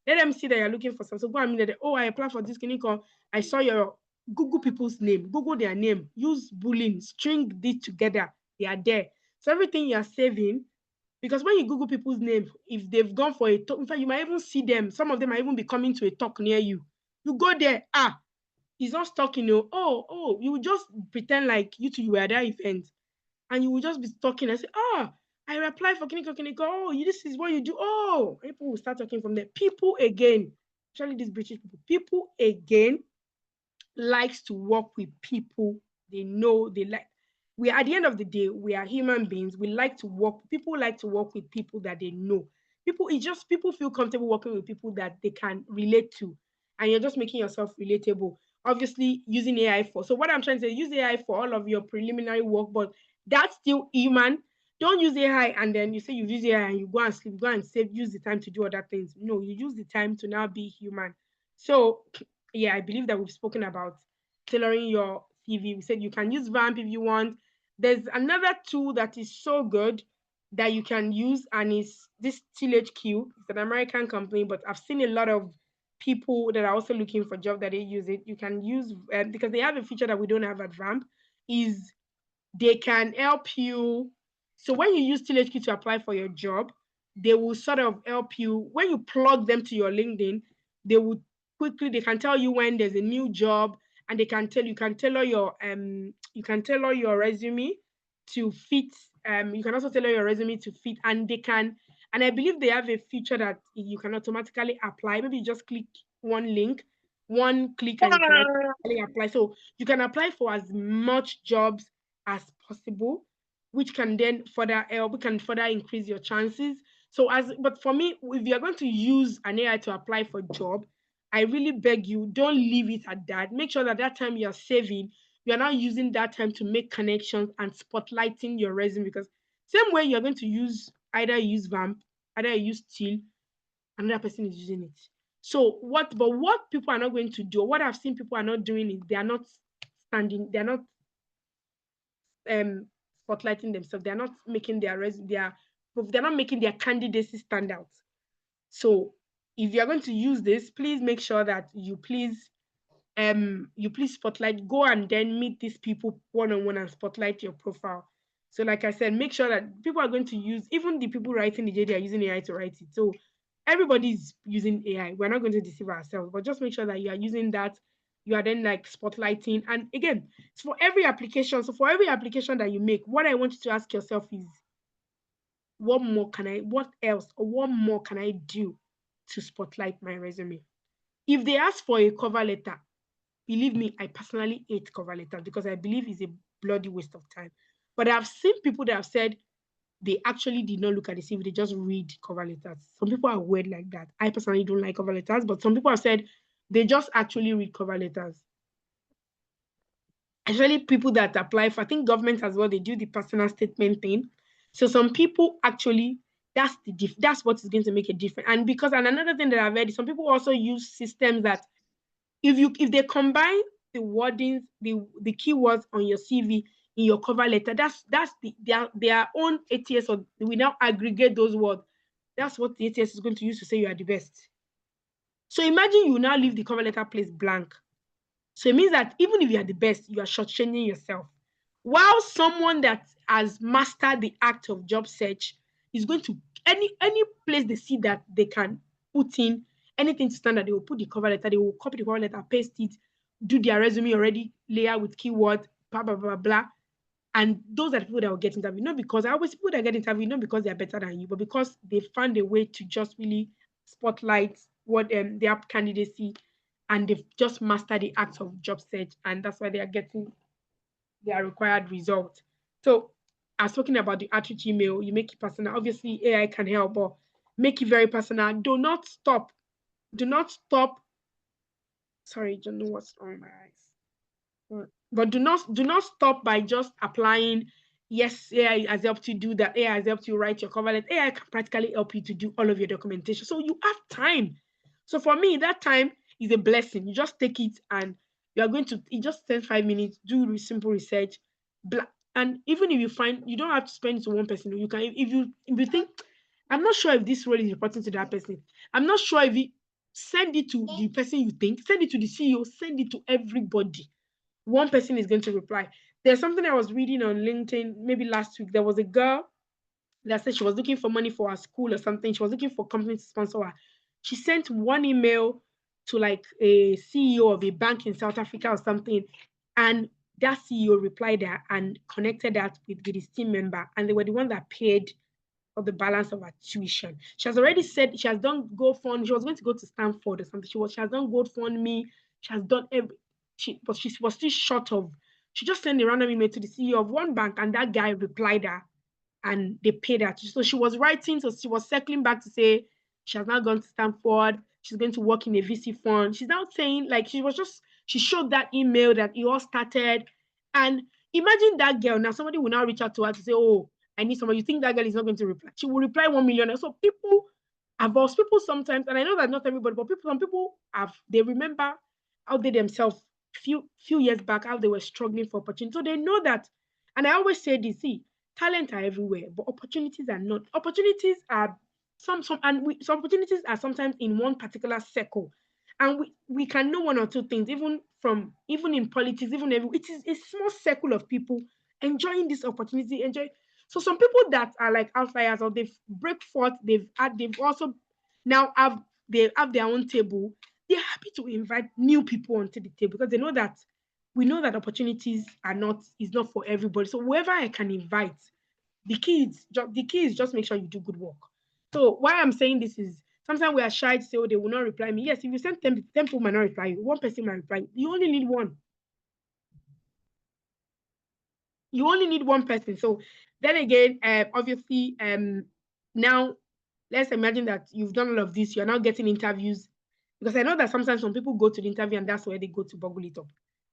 Let them see that you're looking for something. So go and meet them. Oh, I applied for this clinical. I saw your Google people's name. Google their name. Use Boolean. String this together. They are there. So everything you are saving, because when you Google people's name, if they've gone for a talk, in fact, you might even see them. Some of them might even be coming to a talk near you. You go there. He's not stalking you. Oh, you will just pretend like you two were at that event. And you will just be talking and say, I applied for clinical. Oh, this is what you do. Oh, people will start talking from there. People again, especially these British people again likes to work with people they know they like. We at the end of the day, we are human beings. We like to work. People like to work with people that they know. People feel comfortable working with people that they can relate to, and you're just making yourself relatable. Obviously, using AI for. So what I'm trying to say, use AI for all of your preliminary work, but that's still human. Don't use AI and then you say you use AI and you go and sleep, go and use the time to do other things. No, you use the time to now be human. So yeah, I believe that we've spoken about tailoring your CV. We said you can use Vamp if you want. There's another tool that is so good that you can use, and it's this TLHQ. It's an American company, but I've seen a lot of people that are also looking for job that they use it. You can use because they have a feature that we don't have at Vamp. Is they can help you. So when you use TLHQ to apply for your job, they will sort of help you. When you plug them to your LinkedIn, they can tell you when there's a new job, and you can tailor your resume to fit. You can also tailor your resume to fit, and I believe they have a feature that you can automatically apply. Maybe you just click one click, and you can automatically apply. So you can apply for as much jobs as possible, which can then further increase your chances. But for me, if you're going to use an AI to apply for a job, I really beg you, don't leave it at that. Make sure that time you're saving, you're not using that time to make connections and spotlighting your resume. Because same way you're going to use either use Vamp, either use Till, another person is using it. So what people are not going to do, what I've seen people are not doing is they're not spotlighting themselves. They're not making they're not making their candidacy stand out. So if you're going to use this, please make sure that you please spotlight, go and then meet these people one-on-one and spotlight your profile. So like I said, make sure that people are going to use, even the people writing the JD are using AI to write it. So everybody's using AI. We're not going to deceive ourselves, but just make sure that you are using that. You are then like spotlighting. And again, it's for every application. So for every application that you make, what I want you to ask yourself is, what more can I do to spotlight my resume? If they ask for a cover letter, believe me, I personally hate cover letters because I believe it's a bloody waste of time. But I've seen people that have said they actually did not look at the CV, they just read cover letters. Some people are weird like that. I personally don't like cover letters, but some people have said they just actually read cover letters. Especially people that apply for, I think government as well, they do the personal statement thing. So some people actually, that's what is going to make a difference. And another thing that I've heard is some people also use systems that if they combine the wordings, the keywords on your CV in your cover letter, that's their own ATS, or we now aggregate those words. That's what the ATS is going to use to say you are the best. So imagine you now leave the cover letter place blank. So it means that even if you are the best, you are shortchanging yourself. While someone that has mastered the act of job search is going to any place they see that they can put in anything to stand out, they will put the cover letter, they will copy the cover letter, paste it, do their resume already, layer with keywords, blah, blah, blah, blah. And those are the people that will get interviewed. Not because people that get interviewed, not because they're better than you, but because they found a way to just really spotlight what their candidacy, and they've just mastered the act of job search, and that's why they are getting their required result. So I was talking about the outreach email, you make it personal. Obviously, AI can help, but make it very personal. Do not stop. Sorry, I don't know what's on my eyes. But do not stop by just applying. Yes, AI has helped you do that. AI has helped you write your cover letter. AI can practically help you to do all of your documentation. So you have time. So for me, that time is a blessing. You just take it and you are going to, it just takes 5 minutes, do simple research. And even if you find, you don't have to spend it to one person. You can, if you think, I'm not sure if this role is reporting to that person. I'm not sure if you send it to the person you think, send it to the CEO, send it to everybody. One person is going to reply. There's something I was reading on LinkedIn maybe last week. There was a girl that said she was looking for money for her school or something. She was looking for company to sponsor her. She sent one email to like a CEO of a bank in South Africa or something, and that CEO replied her and connected that with his team member, and they were the ones that paid for the balance of her tuition. She has already said she has done GoFundMe. She was going to go to Stanford or something. She has done GoFundMe. She has done but she was still short of. She just sent a random email to the CEO of one bank, and that guy replied her, and they paid her. So she was writing, so she was circling back to say she has now gone to Stanford. She's going to work in a VC fund. She's now saying, like, she showed that email that it all started. And imagine that girl, now somebody will now reach out to her to say, oh, I need somebody. You think that girl is not going to reply? She will reply 1 million. So people sometimes, and I know that not everybody, but some people they remember how they themselves few years back, how they were struggling for opportunity. So they know that. And I always say this, see, talent are everywhere, but opportunities are not. Opportunities are some opportunities are sometimes in one particular circle. And we can know one or two things, even in politics, it is a small circle of people enjoying this opportunity, so some people that are like outliers, or they've break forth, they've also now they have their own table. They're happy to invite new people onto the table because we know that opportunities is not for everybody. So whoever I can invite, the key is just make sure you do good work. So why I'm saying this is sometimes we are shy to say, oh, they will not reply me. Yes, if you send 10 people might not reply you, one person might reply. You only need one. You only need one person. So then again, obviously, now let's imagine that you've done all of this. You're now getting interviews, because I know that sometimes some people go to the interview and that's where they go to boggle it up.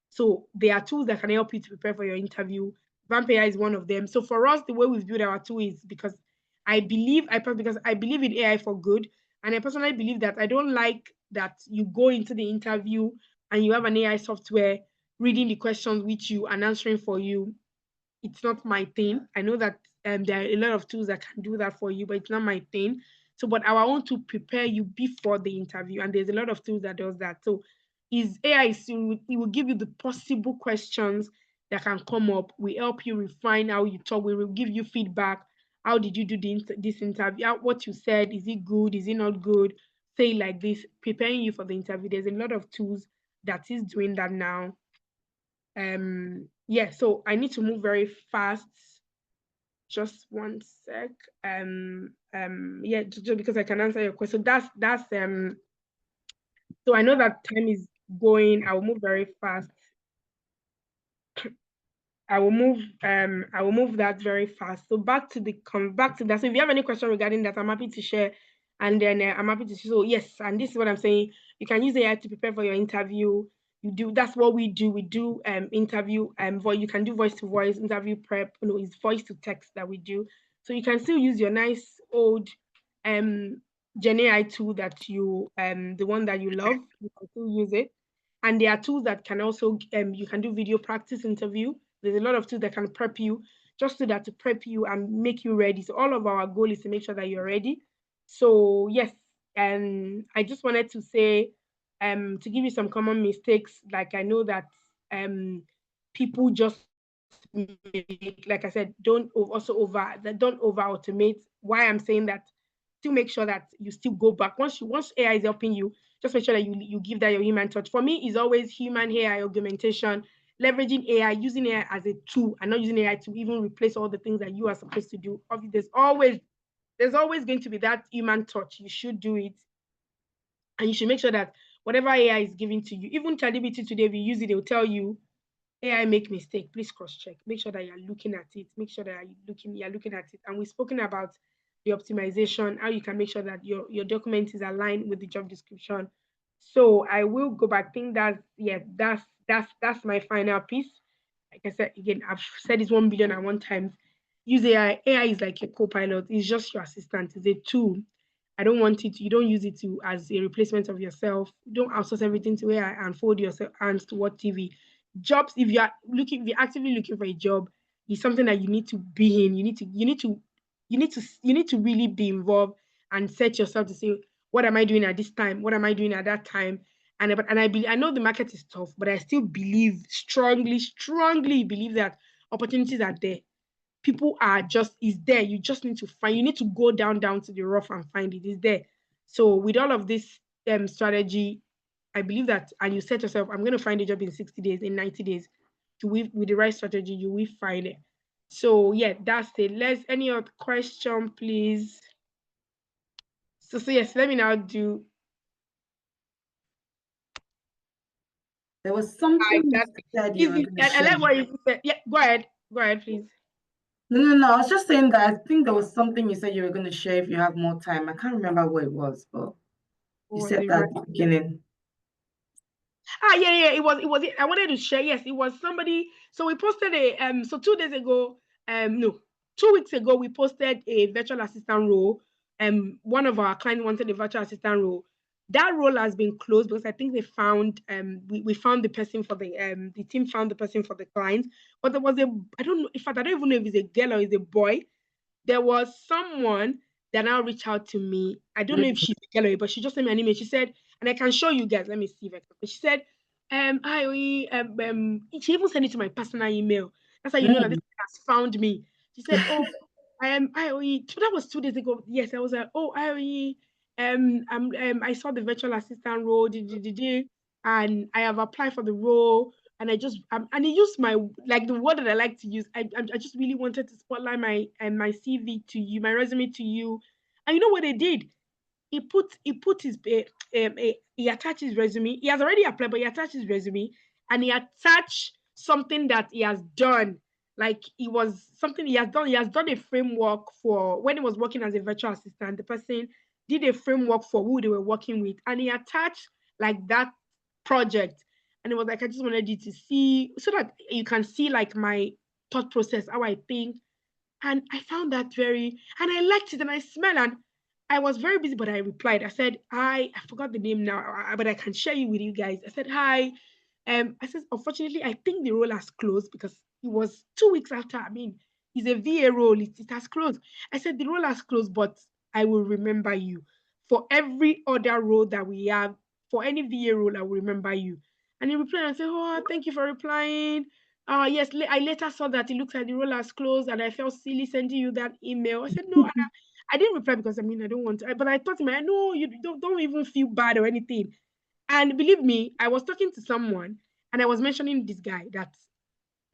So there are tools that can help you to prepare for your interview. VampAI is one of them. So for us, the way we've built our tool is because I believe in AI for good. And I personally believe that I don't like that you go into the interview and you have an AI software reading the questions with you and answering for you. It's not my thing. I know that there are a lot of tools that can do that for you, but it's not my thing. So, but I want to prepare you before the interview, and there's a lot of tools that does that. So, is AI? It will give you the possible questions that can come up. We help you refine how you talk. We will give you feedback. How did you do this interview? What you said, is it good? Is it not good? Say it like this, preparing you for the interview. There's a lot of tools that is doing that now. Yeah, so I need to move very fast. Just one sec. Yeah, just because I can answer your question. That's so I know that time is going. I will move very fast. I will move that very fast. So back to that. So if you have any question regarding that, I'm happy to share. And then I'm happy to share. So yes, and this is what I'm saying. You can use AI to prepare for your interview. That's what we do. We do interview you can do voice to voice interview prep. It's voice to text that we do. So you can still use your nice old Gen AI tool that you the one that you love. You can still use it. And there are tools that can also you can do video practice interview. There's a lot of tools that can prep you, just so that to prep you and make you ready. So all of our goal is to make sure that you're ready. So yes, and I just wanted to say, to give you some common mistakes. Like I know that people just make, like I said, don't over automate. Why I'm saying that, still make sure that you still go back once AI is helping you. Just make sure that you give that your human touch. For me, is always human AI augmentation, leveraging AI, using AI as a tool, and not using AI to even replace all the things that you are supposed to do. Obviously, there's always going to be that human touch. You should do it, and you should make sure that whatever AI is giving to you, even ChatGPT today, if you use it, they'll tell you AI make mistake. Please cross-check. Make sure that you're looking at it. Make sure that you're looking at it. And we've spoken about the optimization, how you can make sure that your document is aligned with the job description. So I will go back. I think that's my final piece. Like I said again, I've said this 1,000,000,001 times. Use AI. AI is like a co-pilot. It's just your assistant. It's a tool. I don't want it. You don't use it to as a replacement of yourself. You don't outsource everything to AI and fold yourself hands to watch TV. Jobs, if you're actively looking for a job, is something that you need to be in. You need to really be involved and set yourself to say, what am I doing at this time? What am I doing at that time? I know the market is tough, but I still believe strongly believe that opportunities are there. People are just is there. You just need to find. You need to go down to the rough and find it. It's there. So with all of this strategy, I believe that, and you set yourself, I'm going to find a job in 60 days, in 90 days. With the right strategy, you will find it. So yeah, that's it. Any other question, please? So yes, let me now do. There was something you said you were going to I share. like what you said. Yeah, go ahead, please. No. I was just saying that I think there was something you said you were going to share if you have more time. I can't remember what it was, but you said that at the beginning. Yeah. It was. I wanted to share. Yes, it was somebody. So we posted so 2 days ago. No, 2 weeks ago we posted a virtual assistant role. One of our clients wanted a virtual assistant role. That role has been closed because I think they found we found the person for the team found the person for the client. But there was I don't know. In fact, I don't even know if it's a girl or it's a boy. There was someone that now reached out to me. I don't know if she's a girl, but she just sent me an email. She said, and I can show you guys. Let me see if I can. She said, she even sent it to my personal email. That's how you know that this has found me. She said, oh, so that was 2 days ago. Yes, I was like, oh, I saw the virtual assistant role, and I have applied for the role. And I just and he used my like the word that I like to use. I just really wanted to spotlight my CV to you, my resume to you. And you know what they did? He put his he attached his resume. He has already applied, but he attached his resume and he attached something that he has done. Like it was something he has done. He has done a framework for when he was working as a virtual assistant. The person did a framework for who they were working with, and he attached like that project. And it was like I just wanted you to see so that you can see like my thought process, how I think. And I found that and I liked it and I smell and I was very busy, but I replied. I said, hi, I forgot the name now, but I can share you with you guys. I said, hi. I said, unfortunately, I think the role has closed because it was 2 weeks after. I mean, it's a VA role, it has closed. I said, the role has closed, but I will remember you. For every other role that we have, for any VA role, I will remember you. And he replied and said, oh, thank you for replying. Yes, I later saw that it looks like the role has closed and I felt silly sending you that email. I said, no, I didn't reply because I mean I don't want to, but I thought in my no, you don't even feel bad or anything. And believe me, I was talking to someone and I was mentioning this guy that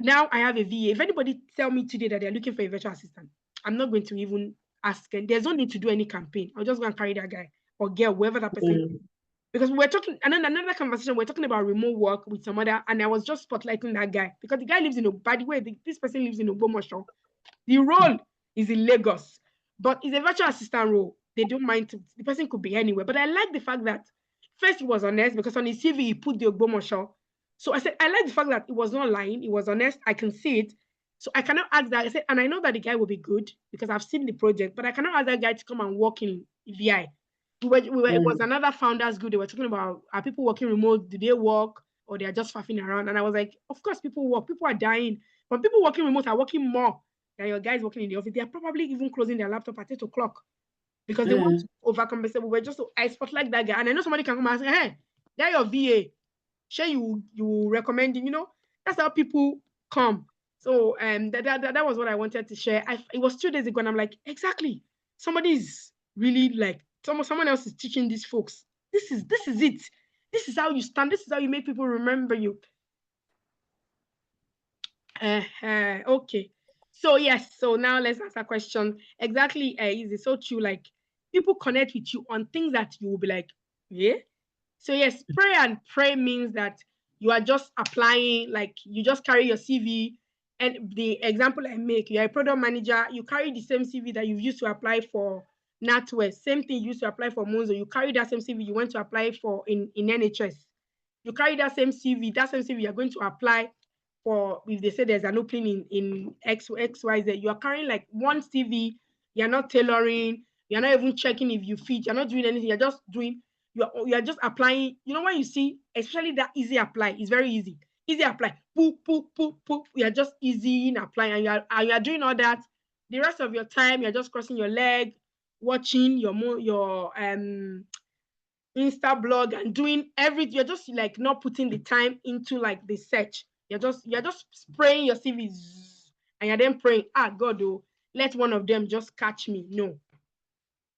now I have a VA. If anybody tell me today that they're looking for a virtual assistant, I'm not going to even ask. And there's no need to do any campaign. I'll just go and carry that guy or girl, whoever that person is. Because we were talking, and then another conversation, we are talking about remote work with some other, and I was just spotlighting that guy because the guy lives in, by the way, this person lives in Ogbomoso. The role is in Lagos, but it's a virtual assistant role. They don't mind the person could be anywhere. But I like the fact that first he was honest because on his CV he put the Ogbomoso. So I said I like the fact that it was not lying. It was honest. I can see it. So I cannot ask that. I said, and I know that the guy will be good because I've seen the project, but I cannot ask that guy to come and work in VI. It was another founders group. They were talking about, are people working remote? Do they work or they are just faffing around? And I was like, of course people work. People are dying. But people working remote are working more than your guys working in the office. They are probably even closing their laptop at 8 o'clock because they want to overcompensate. We were just, I spotlight that guy. And I know somebody can come and say, hey, they're your VA. Sure, you recommend him, that's how people come. So that was what I wanted to share. It was 2 days ago and I'm like, exactly. Somebody's really like, someone else is teaching these folks. This is it. This is how you stand. This is how you make people remember you. Okay. So yes, so now let's answer question. Exactly, is it so true? Like people connect with you on things that you will be like, yeah. So yes, pray and pray means that you are just applying, like you just carry your CV. And the example I make, you're a product manager, you carry the same CV that you've used to apply for NatWest, same thing you used to apply for Monzo, you carry that same CV you went to apply for in NHS. You carry that same CV you're going to apply for, if they say there's an opening in XYZ, you are carrying like one CV, you're not tailoring, you're not even checking if you fit, you're not doing anything, you're just doing, you're just applying. When you see, especially that easy apply, it's very easy. Easy apply, poof, poof, poof, poof, you're just easy in applying, and you're doing all that. The rest of your time, you're just crossing your leg, watching your Insta blog and doing everything. You're just like not putting the time into like the search. You're just spraying your CVs and you're then praying, God, let one of them just catch me. No,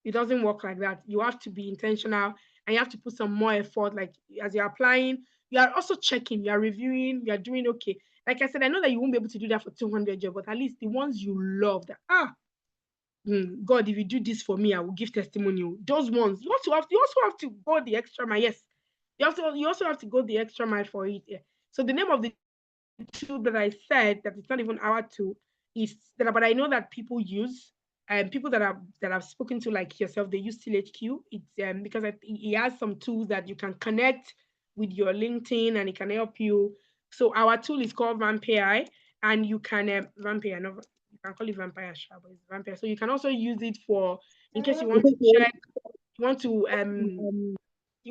it doesn't work like that. You have to be intentional and you have to put some more effort. Like as you're applying, you are also checking, you are reviewing, you are doing okay. Like I said, I know that you won't be able to do that for 200 jobs, but at least the ones you love that, God, if you do this for me, I will give testimony. Those ones, you also have to go the extra mile. Yes, you also have to go the extra mile for it. Yeah. So the name of the tool that I said that it's not even our tool is that, but I know that people use, and people that I've spoken to like yourself, they use TLHQ. It's because it has some tools that you can connect with your LinkedIn and it can help you. So our tool is called VampAI, and you can VampAI, no, you can call it VampAI, but it's VampAI. So you can also use it for in case you want to check, you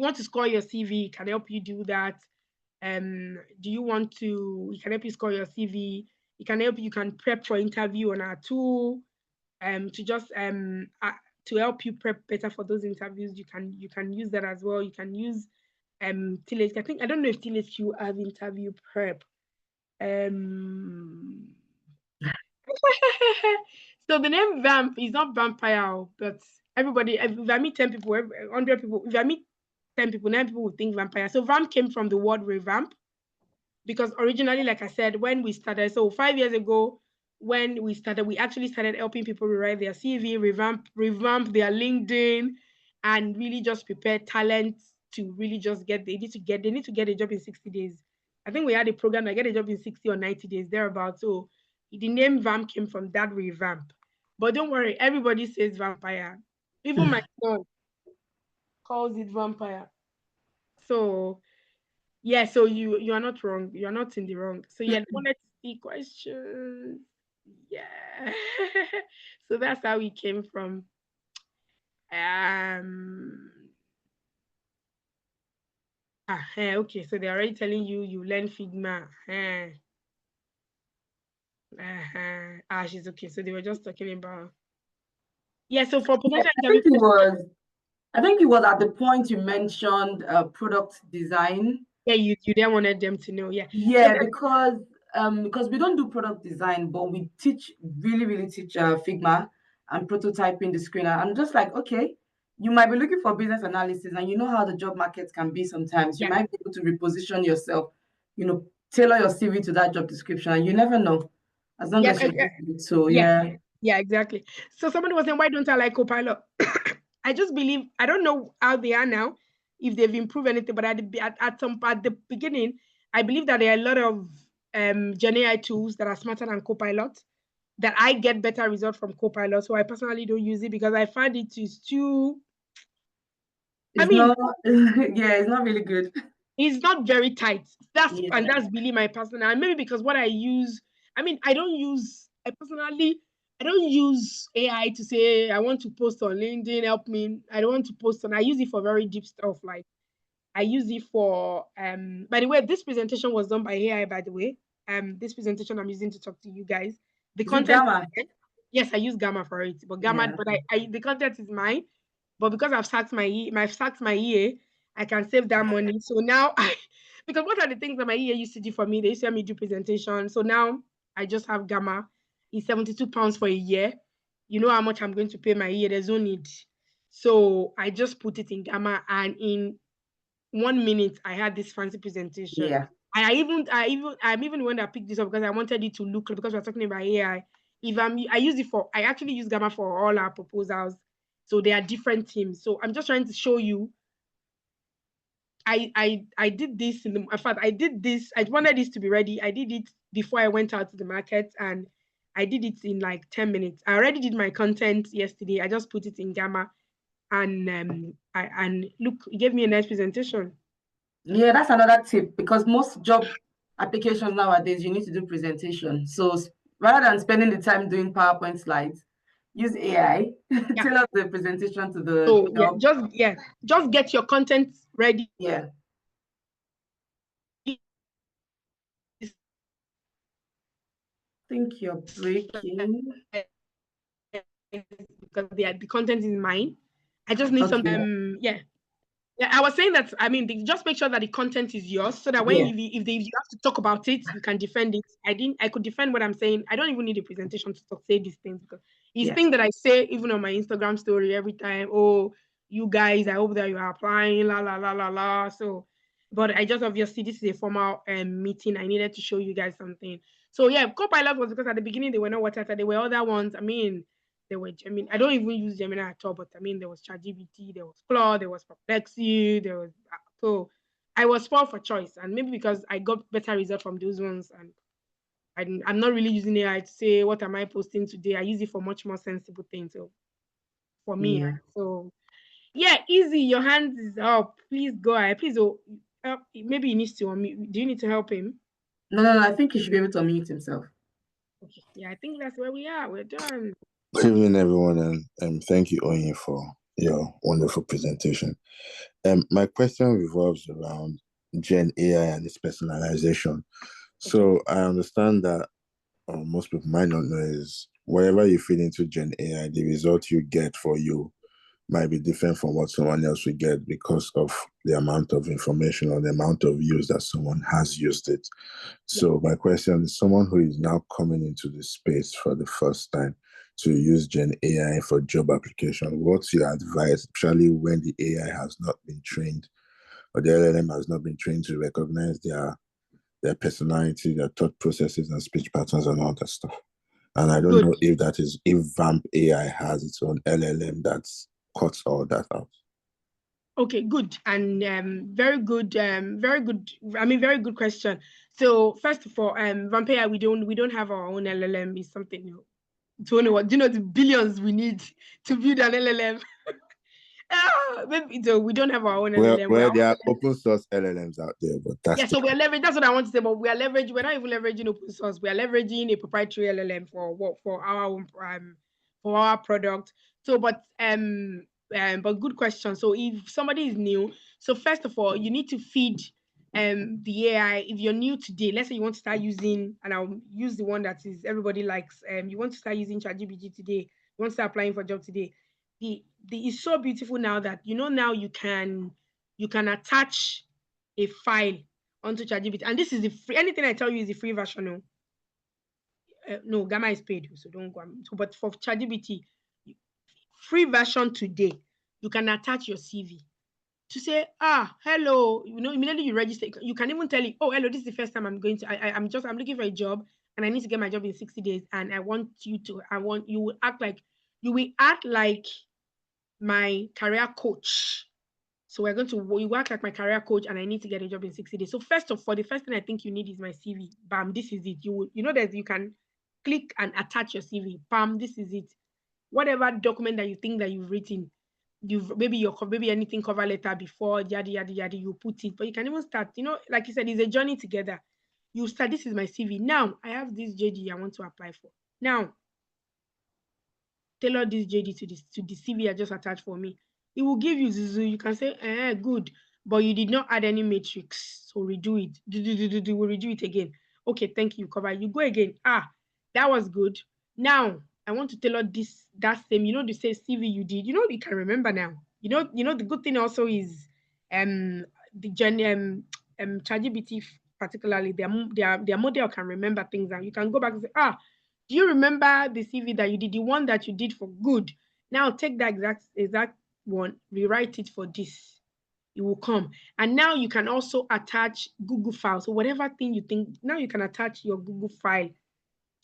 want to score your CV, it can help you do that. Do you want to? It can help you score your CV. It can help you. You can prep for interview on our tool. To just to help you prep better for those interviews. You can use that as well. You can use TLHQ. I think I don't know if TLHQ have interview prep. So the name Vamp is not vampire, but everybody, if I meet 10 people, 100 people, if I meet 10 people, 9 people will think vampire. So Vamp came from the word revamp, because originally, like I said, when we started, so 5 years ago, when we started, we actually started helping people rewrite their CV, revamp their LinkedIn, and really just prepare talent to really just they need to get a job in 60 days. I think we had a program that get a job in 60 or 90 days, thereabouts. So the name Vamp came from that revamp. But don't worry, everybody says vampire. Even my son calls it vampire. So yeah, so you are not wrong. You are not in the wrong. So yeah, wanted to see questions. Yeah. So that's how we came from. Okay, so they're already telling you learn Figma. She's okay. So they were just talking about so for potential interview. I think it was at the point you mentioned product design. Yeah, you then wanted them to know. Yeah. Yeah, because we don't do product design, but we really teach Figma and prototyping the screener. I'm just like, okay, you might be looking for business analysis, and you know how the job market can be sometimes. You might be able to reposition yourself, tailor your CV to that job description, and you never know, as long as you're good. So yeah, exactly. So somebody was saying, why don't I like Copilot? I just believe, I don't know how they are now, if they've improved anything, but at the beginning, I believe that there are a lot of Gen AI tools that are smarter than Copilot, that I get better results from Copilot. So I personally don't use it because I find it is too. It's not really good. It's not very tight. That's really my personal. And maybe because what I use, I don't use AI to say I want to post on LinkedIn, help me. I don't want to post on. I use it for very deep stuff. Like I use it for by the way, this presentation was done by AI, by the way. This presentation I'm using to talk to you guys. The content, yes, I use Gamma for it, but the content is mine. But because I've sacked my EA, I can save that money. So now because what are the things that my EA used to do for me? They used to help me do presentation. So now I just have Gamma. It's £72 for a year. You know how much I'm going to pay my EA. There's no need. So I just put it in Gamma, and in 1 minute I had this fancy presentation. Yeah. I'm even the one that picked this up because I wanted it to look, because we're talking about AI. I actually use Gamma for all our proposals. So they are different teams. So I'm just trying to show you. I did this in fact, I did this. I wanted this to be ready. I did it before I went out to the market, and I did it in like 10 minutes. I already did my content yesterday. I just put it in Gamma, and look, it gave me a nice presentation. Yeah, that's another tip, because most job applications nowadays, you need to do presentation. So rather than spending the time doing PowerPoint slides, use AI, tailor the presentation to the job. Just get your content ready. Yeah. I think you're breaking. Because the content is mine. I just need some. I was saying that, just make sure that the content is yours, so that when if you have to talk about it, you can defend it. I could defend what I'm saying. I don't even need a presentation to say these things, because it's things that I say even on my Instagram story every time. Oh, you guys, I hope that you are applying, la la la la la. So, but I just, obviously, this is a formal meeting. I needed to show you guys something. So yeah, Copilot was because at the beginning they were not what there were other ones. I don't even use Gemini at all, but there was ChatGPT, there was Claude, there was Perplexity, so I was spoiled for choice, and maybe because I got better results from those ones, and I'm not really using AI to say what am I posting today. I use it for much more sensible things. So for me, so yeah, Easy, your hands is up. Please go ahead. Please, maybe he needs to unmute. Do you need to help him? No, I think he should be able to unmute himself. Okay, yeah, I think that's where we are. We're done. Good evening, everyone, and thank you, Oyin, for your wonderful presentation. My question revolves around Gen AI and its personalization. So I understand that most people might not know is whatever you feed into Gen AI, the result you get for you might be different from what someone else will get because of the amount of information or the amount of use that someone has used it. So my question is, someone who is now coming into this space for the first time to use Gen AI for job application, what's your advice, especially when the AI has not been trained, or the LLM has not been trained to recognize their personality, their thought processes and speech patterns and all that stuff? And I don't know if VampAI has its own LLM that cuts all that out. Okay, good. And very good, very good. Very good question. So first of all, VampAI, we don't have our own LLM. Is something new. Do you know the billions we need to build an LLM? We don't have our own LLM. Well, there are open source LLMs out there, but that's so we're leveraging. That's what I want to say. But we're not even leveraging open source. We are leveraging a proprietary LLM for our own for our product. So, but But good question. So if somebody is new, so first of all, you need to feed the AI. If you're new today, let's say you want to start using, and I'll use the one that is everybody likes. You want to start using ChatGPT today. You want to start applying for a job today. The it's so beautiful now that now you can attach a file onto ChatGPT, and this is the free. Anything I tell you is the free version. No, no, Gamma is paid, so don't go. So, but for ChatGPT, free version today, you can attach your CV to say, hello, immediately you register. You can even tell it, oh, hello, this is the first time I'm going to, I'm looking for a job and I need to get my job in 60 days. And I want you will act like my career coach. So you work like my career coach and I need to get a job in 60 days. So first of all, the first thing I think you need is my CV. Bam, this is it. That you can click and attach your CV. Bam, this is it. Whatever document that you think that you've written, maybe anything cover letter before, yada, yada, yada, you put it. But you can even start, like you said, it's a journey together. You start, this is my CV. Now, I have this JD I want to apply for. Now, tailor this JD to the CV I just attached for me. It will give you zuzu. You can say, good, but you did not add any matrix. So redo it. We'll redo it again. Okay, thank you. Cover. You go again. That was good. Now I want to tailor that same, the same CV you did. You can remember now. The good thing also is the ChatGPT particularly their model can remember things, and you can go back and say, do you remember the CV that you did, the one that you did for good? Now take that exact one, rewrite it for this. It will come. And now you can also attach Google files. So whatever thing you think, now you can attach your Google file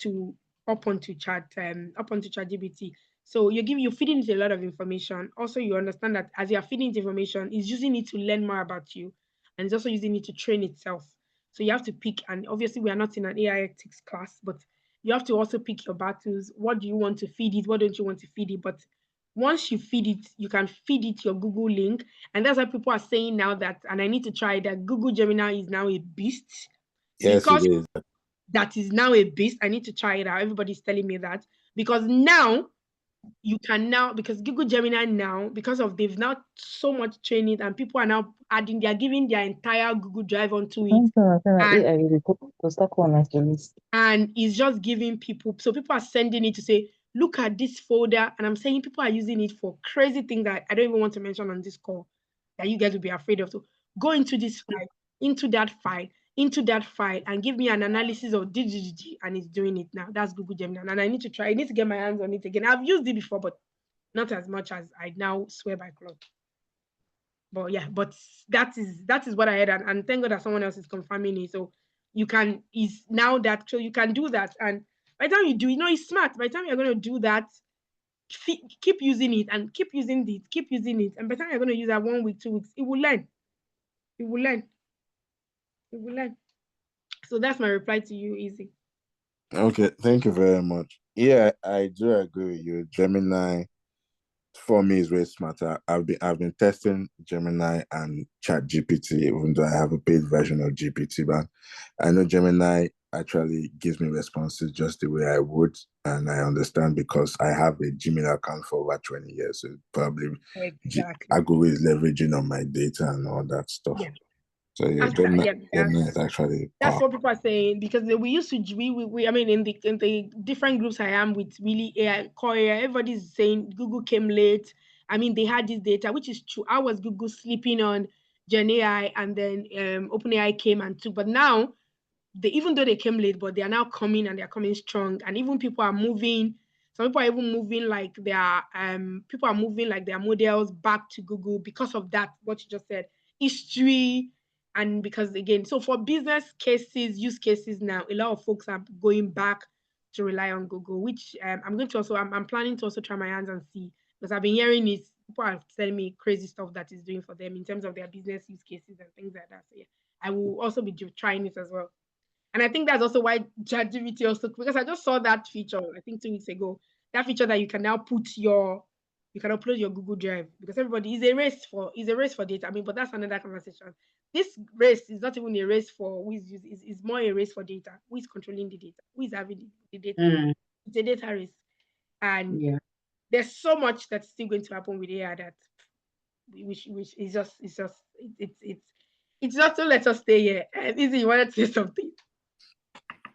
to up onto ChatGPT. So you're feeding it a lot of information. Also, you understand that as you're feeding it information, it's using it to learn more about you, and it's also using it to train itself. So you have to pick, and obviously we are not in an AI ethics class, but you have to also pick your battles. What do you want to feed it? What don't you want to feed it? But once you feed it, you can feed it your Google link. And that's why people are saying now that, and I need to try that, Google Gemini is now a beast. Yes, because it is. that is now a beast. I need to try it out. Everybody's telling me that. Because now you can because Google Gemini now, because of they've now so much training and people are now they're giving their entire Google Drive onto it. And it's just giving people, so people are sending it to say, look at this folder. And I'm saying people are using it for crazy things that I don't even want to mention on this call that you guys will be afraid of. So go into this file, into that file, and give me an analysis of DGG, and it's doing it now. That's Google Gemini. And I need to try. I need to get my hands on it again. I've used it before, but not as much as I now swear by Claude. But yeah, but that is what I heard, and thank God that someone else is confirming it. So you can so you can do that, and by the time you do, it's smart. By the time you're going to do that, keep using it and keep using it, and by the time you're going to use that 1 week, 2 weeks, it will learn. It will learn. So that's my reply to you, Easy. Okay, thank you very much. Yeah, I do agree with you. Gemini, for me, is way smarter. I've been testing Gemini and ChatGPT, even though I have a paid version of GPT, but I know Gemini actually gives me responses just the way I would, and I understand because I have a Gmail account for over 20 years, so probably Google is leveraging on my data and all that stuff. Yeah. So yeah, Gemini is actually that's what people are saying, because we used to I mean in the different groups I am with, really AI core AI, everybody's saying Google came late. I mean, they had this data, which is true. I was Google sleeping on Gen AI, and then OpenAI came and took. But now even though they came late, but they are now coming, and they're coming strong. And even people are moving. Some people are even moving like their models back to Google because of that. What you just said, history. And because again, so for business cases, use cases now, a lot of folks are going back to rely on Google, which I'm planning to also try my hands and see, because I've been hearing it. People are telling me crazy stuff that is doing for them in terms of their business use cases and things like that. So yeah, I will also be trying it as well. And I think that's also why ChatGPT also, because I just saw that feature, I think 2 weeks ago, that feature that you can now you can upload your Google Drive, because everybody is a race for data. I mean, but that's another conversation. This race is not even a race for who is using, it's more a race for data. Who is controlling the data? Who is having the data? It's a data race. And there's so much that's still going to happen with AI that which is just it's not to let us stay here. Izzy, you wanted to say something?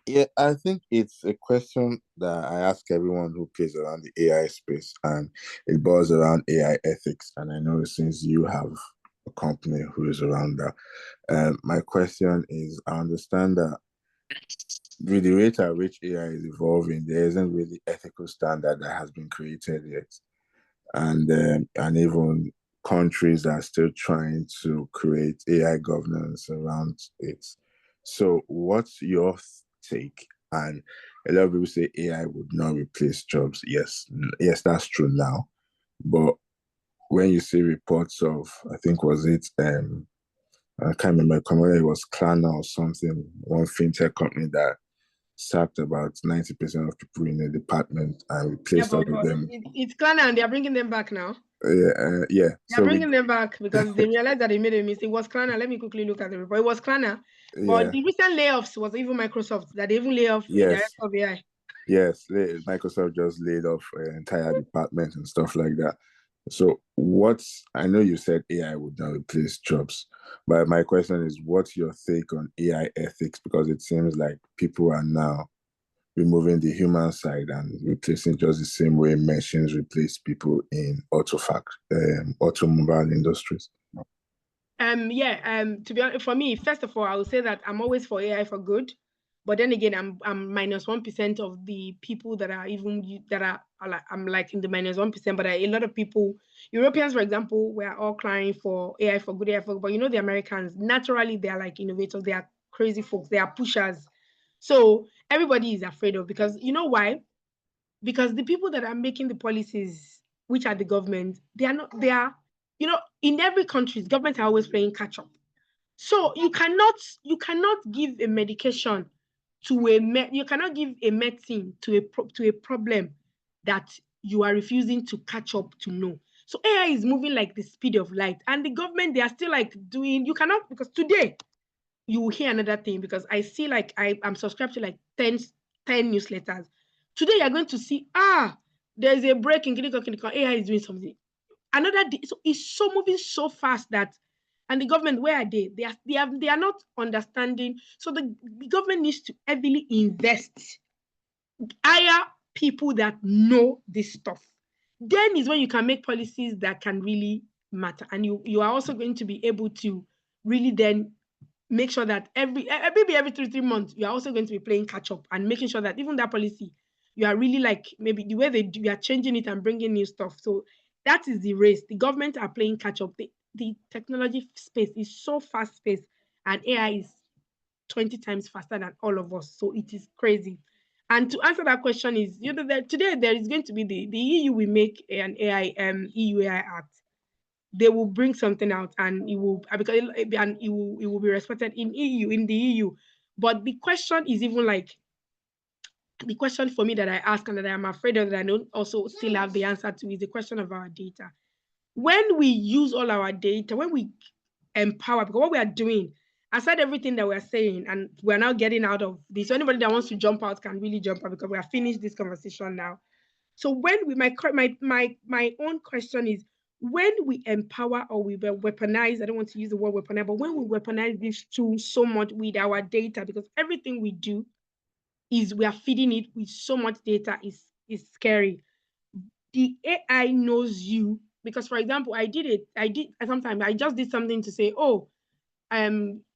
Yeah, I think it's a question that I ask everyone who plays around the AI space, and it boils around AI ethics. And I know since you have a company who is around that, my question is, I understand that with the rate at which AI is evolving, there isn't really ethical standard that has been created yet, and even countries are still trying to create AI governance around it. So, what's your take? And a lot of people say AI would not replace jobs. Yes, that's true now. But when you see reports of, I think was it, I can't remember, it was Klarna or something, one fintech company that sacked about 90% of people in the department and replaced all of them. It's Klarna and they're bringing them back now. Yeah. They're bringing them back because they realized that they made a mistake. It was Klarna. Let me quickly look at the report. It was Klarna. But the recent layoffs was even Microsoft that they even lay off the director of AI. Yes, Microsoft just laid off an entire department and stuff like that. So I know you said AI would not replace jobs, but my question is, what's your take on AI ethics? Because it seems like people are now removing the human side and replacing just the same way machines replace people in automobile industries. To be honest, for me, first of all, I would say that I'm always for AI for good, but then again, I'm minus 1% of the people that are I'm like in the minus 1%. But a lot of people, Europeans, for example, we are all crying for AI for good, AI for good. But the Americans, naturally, they are like innovators. They are crazy folks. They are pushers. So everybody is afraid of, because you know why? Because the people that are making the policies, which are the government, they are in every country, governments are always playing catch up. So you cannot give a medication you cannot give a medicine to a problem that you are refusing to catch up to know. So AI is moving like the speed of light, and the government, they are still like doing. You cannot, because today you will hear another thing, because I see like I'm subscribed to like 10 newsletters. Today you're going to see there's a break in clinical AI is doing something. Another day, so it's so moving so fast that, and the government, where are they? They are not understanding. So the government needs to heavily invest, hire people that know this stuff. Then is when you can make policies that can really matter, and you are also going to be able to really then make sure that maybe every 3 months you are also going to be playing catch up and making sure that even that policy, you are really like, maybe the way you are changing it and bringing new stuff. So that is the race. The government are playing catch up. The technology space is so fast paced, and AI is 20 times faster than all of us. So it is crazy. And to answer that question is, that today there is going to be the EU will make an AI EU AI Act. They will bring something out, and it will be respected in the EU. But the question is, even like, the question for me that I ask and that I'm afraid of, that I don't also still have the answer to, is the question of our data. When we use all our data, when we empower, because what we are doing, aside everything that we're saying, and we're now getting out of this, so anybody that wants to jump out can really jump out, because we have finished this conversation now. So when my own question is, when we empower or we weaponize, I don't want to use the word weaponize, but when we weaponize these tools so much with our data, because everything we do is we are feeding it with so much data, is scary. The AI knows you, because for example, I just did something to say, hello,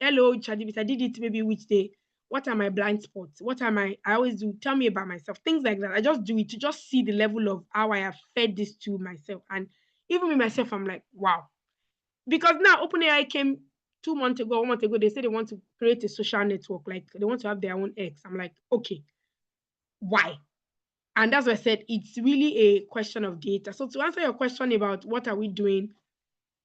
ChatGPT, I did it maybe which day. What are my blind spots? What am I always do, tell me about myself, things like that. I just do it to just see the level of how I have fed this to myself. And even with myself, I'm like, wow. Because now OpenAI came 1 month ago, 1 month ago, they said they want to create a social network, like they want to have their own X. I'm like, okay, why? And that's why I said it's really a question of data. So to answer your question about what are we doing,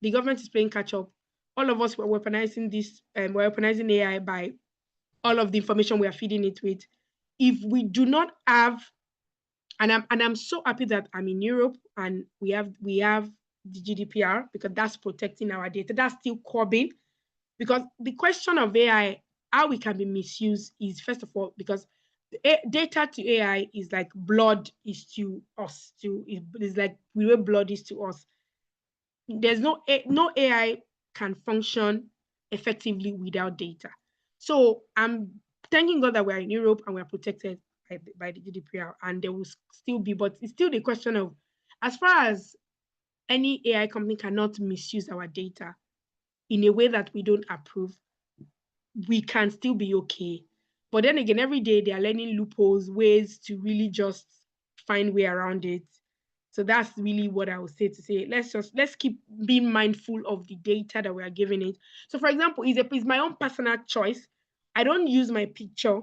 the government is playing catch up. All of us were weaponizing this, we're weaponizing AI by all of the information we are feeding it with. If we do not have, and I'm so happy that I'm in Europe and we have the GDPR, because that's protecting our data. That's still curbing, because the question of AI, how we can be misused, is first of all, because data to AI is like blood is to us. It's like the way blood is to us. There's no AI can function effectively without data. So I'm thanking God that we're in Europe and we're protected by the GDPR, and there will still be, but it's still the question of, as far as any AI company cannot misuse our data in a way that we don't approve, we can still be okay. But then again, every day they are learning loopholes, ways to really just find way around it. So that's really what I would say to say. Let's keep being mindful of the data that we are giving it. So for example, it's my own personal choice. I don't use my picture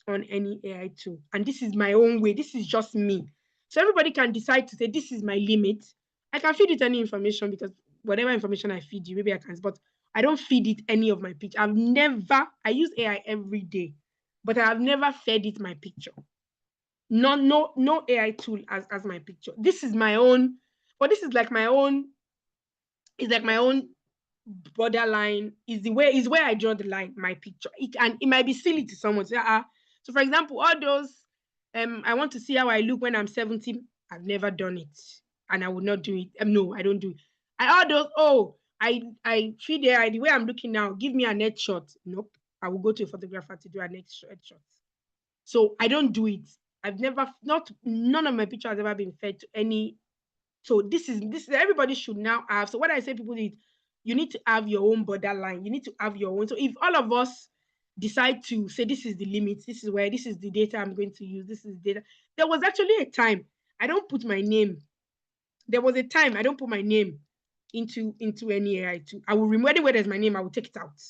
on any AI tool. And this is my own way. This is just me. So everybody can decide to say, this is my limit. I can feed it any information because whatever information I feed you, maybe I can, but I don't feed it any of my picture. I use AI every day, but I have never fed it my picture. No AI tool as my picture. This is my own, but this is like my own, it's like my own borderline, is where I draw the line, my picture. It might be silly to someone to say, so for example, all those, I want to see how I look when I'm 70. I've never done it, and I would not do it. No, I don't do it. All those, I feed AI the way I'm looking now. Give me an headshot. Nope. I will go to a photographer to do an headshot. So I don't do it. None of my picture has ever been fed to any. So this is everybody should now have. So what I say, people need, you need to have your own borderline. You need to have your own. So if all of us decide to say, this is the limit, this is the data I'm going to use, this is data. There was actually a time I don't put my name. There was a time I don't put my name into any AI tool. I will remove anywhere there's my name, I will take it out.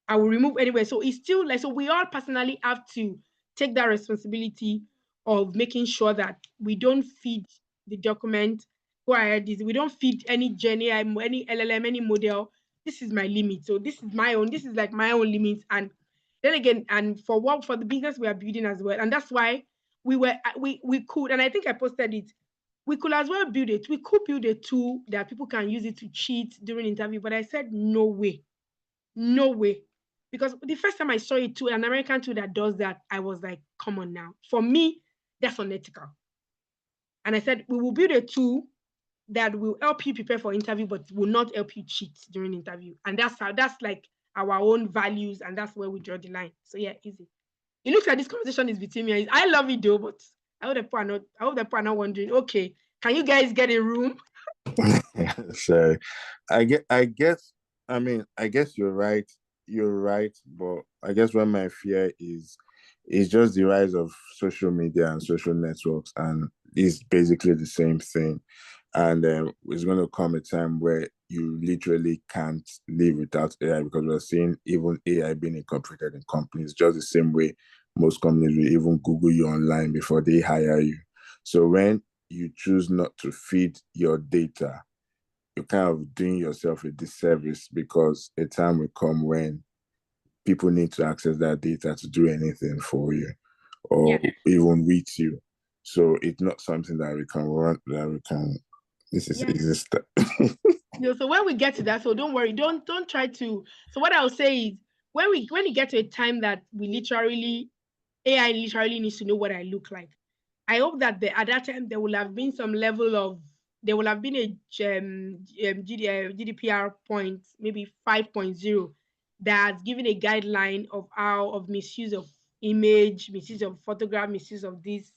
I will remove anywhere. So it's still like, so we all personally have to take that responsibility of making sure that we don't feed the document. Go ahead, we don't feed any Gen AI, any LLM, any model. This is my limit. So this is my own. This is like my own limit. And then again, and for the business we are building as well, and that's why we could, and I think I posted it. We could as well build it. We could build a tool that people can use it to cheat during interview, but I said no way, no way. Because the first time I saw it too, an American tool that does that, I was like, come on now. For me, that's unethical. And I said, we will build a tool that will help you prepare for interview, but will not help you cheat during interview. And that's like our own values, and that's where we draw the line. So yeah, easy. It looks like this conversation is between me. I love it though, but I hope the people are not wondering, okay, can you guys get a room? So I guess you're right. You're right, but I guess what my fear is just the rise of social media and social networks, and it's basically the same thing. And it's going to come a time where you literally can't live without AI, because we're seeing even AI being incorporated in companies, just the same way most companies will even Google you online before they hire you. So when you choose not to feed your data, you're kind of doing yourself a disservice, because a time will come when people need to access that data to do anything for you, or even with you. So it's not something that we can run, this is exist. So when we get to that, so don't worry, don't try to. So what I'll say is, when you get to a time that AI literally needs to know what I look like, I hope that at that time there will have been some level of, there will have been a GDPR point, maybe 5.0, that's given a guideline of misuse of image, misuse of photograph, misuse of this,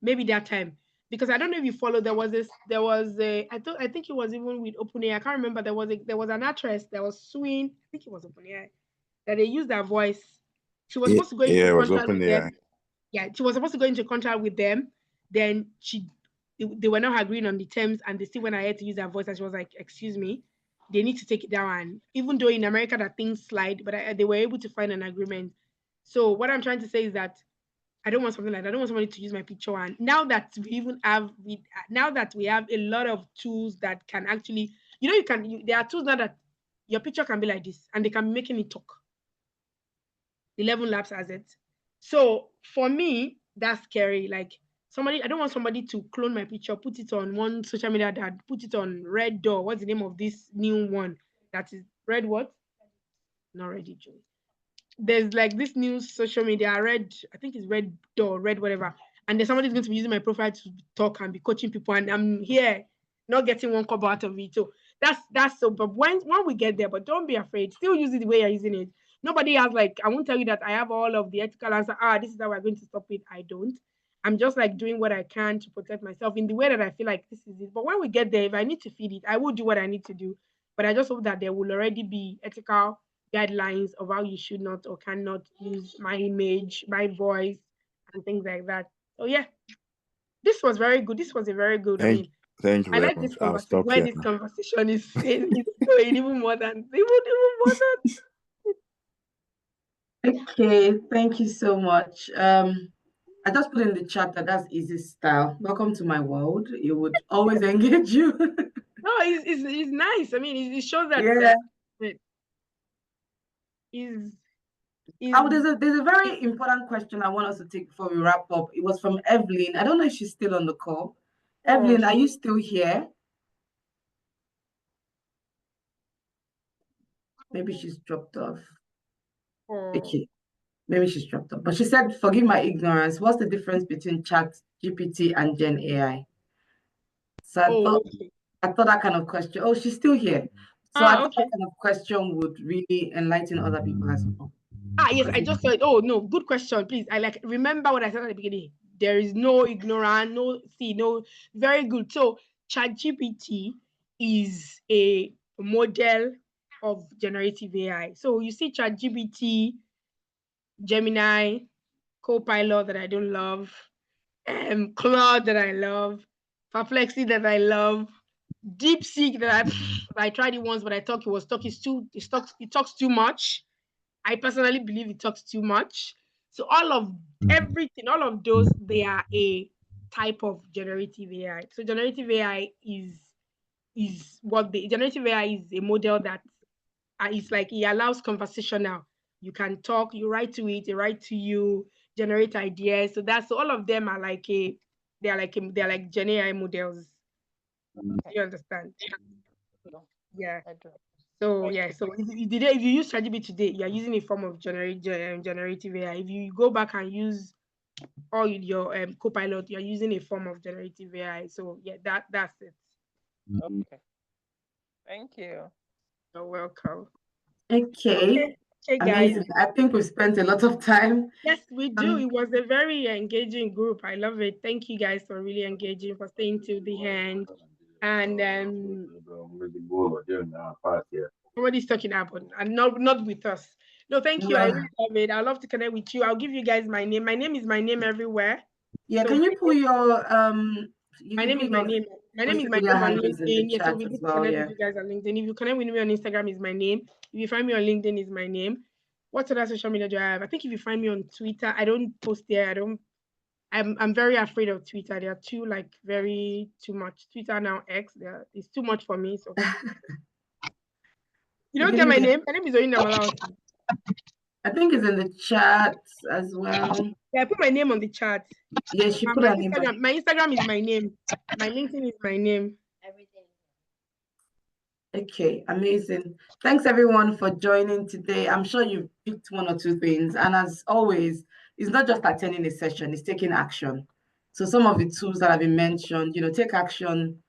maybe that time. Because I don't know if you follow, I think it was even with OpenAI. I can't remember. There was an actress that was suing, I think it was OpenAI, that they used her voice. She was supposed to go into contract with them. Yeah, she was supposed to go into contract with them. Then they were not agreeing on the terms, and they still went ahead to use her voice. And she was like, "Excuse me, they need to take it down." And even though in America that things slide, but they were able to find an agreement. So what I'm trying to say is that I don't want something like that. I don't want somebody to use my picture. And now that we have a lot of tools that can actually, there are tools now that your picture can be like this, and they can be making it talk. 11 Labs has it. So for me, that's scary. Like I don't want somebody to clone my picture, put it on one social media, that put it on Red Door. What's the name of this new one? That is Red what? Not Ready, Joey. there's like this new social media. I think it's Red Door, Red whatever. And then somebody's going to be using my profile to talk and be coaching people, and I'm here not getting one kobo out of it. So that's so. But when we get there, but don't be afraid. Still use it the way you're using it. Nobody has like, I won't tell you that I have all of the ethical answer. This is how we're going to stop it. I don't. I'm just like doing what I can to protect myself in the way that I feel like this is it. But when we get there, if I need to feed it, I will do what I need to do. But I just hope that there will already be ethical guidelines of how you should not or cannot use my image, my voice, and things like that. So yeah, this was very good. This was a very good. Thank you I very like much. this I'll conversation. stop Where here this now. conversation is going even more than Okay, thank you so much. I just put in the chat that that's easy style. Welcome to my world. It would always engage you. No, it's nice. I mean, it shows that Yeah. is There's a very important question I want us to take before we wrap up. It was from Evelyn. I don't know if she's still on the call. Evelyn, are you still here? Maybe she's dropped off. Okay. Maybe she's dropped off. But she said, forgive my ignorance. What's the difference between Chat GPT and Gen AI? So I thought that kind of question. Oh, she's still here. So I thought that kind of question would really enlighten other people as well. Yes, I just said, oh no, good question, please. I like remember what I said at the beginning. There is no ignorant, no, very good. So ChatGPT is a model of generative AI. So you see ChatGPT, Gemini, Copilot that I don't love, Claude that I love, Perplexity that I love, DeepSeek that I tried it once, but I thought it talks too much. I personally believe it talks too much. So all of everything, all of those, they are a type of generative AI. So generative AI is what the generative AI is a model that it's like it allows conversational. You can talk, you write to it, it write to you, generate ideas. So all of them are like they're like Gen AI models. You understand? Yeah. So yeah, so if you use ChatGPT today, you are using a form of generative AI. If you go back and use all your Copilot, you are using a form of generative AI. So yeah, that's it. Okay. Thank you. You're welcome. Okay, guys. Amazing. I think we spent a lot of time. Yes, we do. It was a very engaging group. I love it. Thank you guys for really engaging, for staying till the end. And somebody's talking about and not with us. No, thank you. I really love it. I love to connect with you. I'll give you guys my name. My name is my name everywhere. Yeah, so can you pull your my name is my name. My name is my name on LinkedIn. Yes, so we connect with you guys on LinkedIn. If you connect with me on Instagram, is my name. If you find me on LinkedIn, is my name. What other social media do I have? I think if you find me on Twitter, I don't post there. I'm very afraid of Twitter. They are too much. Twitter now X. It's too much for me. So you don't get my name. My name is Oyindamola Ossi. I think it's in the chat as well. Yeah, I put my name on the chat. Yeah, she put my her name. My Instagram is my name. My LinkedIn is my name. Everything. Okay, amazing. Thanks everyone for joining today. I'm sure you've picked one or two things. And as always, it's not just attending a session, it's taking action. So some of the tools that have been mentioned, take action.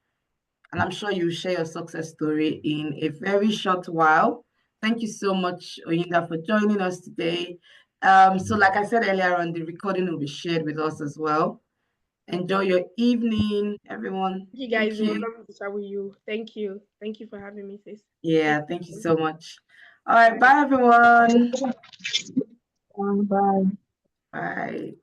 And I'm sure you'll share your success story in a very short while. Thank you so much, Oyinda, for joining us today. So like I said earlier on, the recording will be shared with us as well. Enjoy your evening, everyone. Thank you guys. Thank you. Thank you. Thank you for having me, sis. Yeah, thank you so much. All right, bye everyone. Bye. Bye.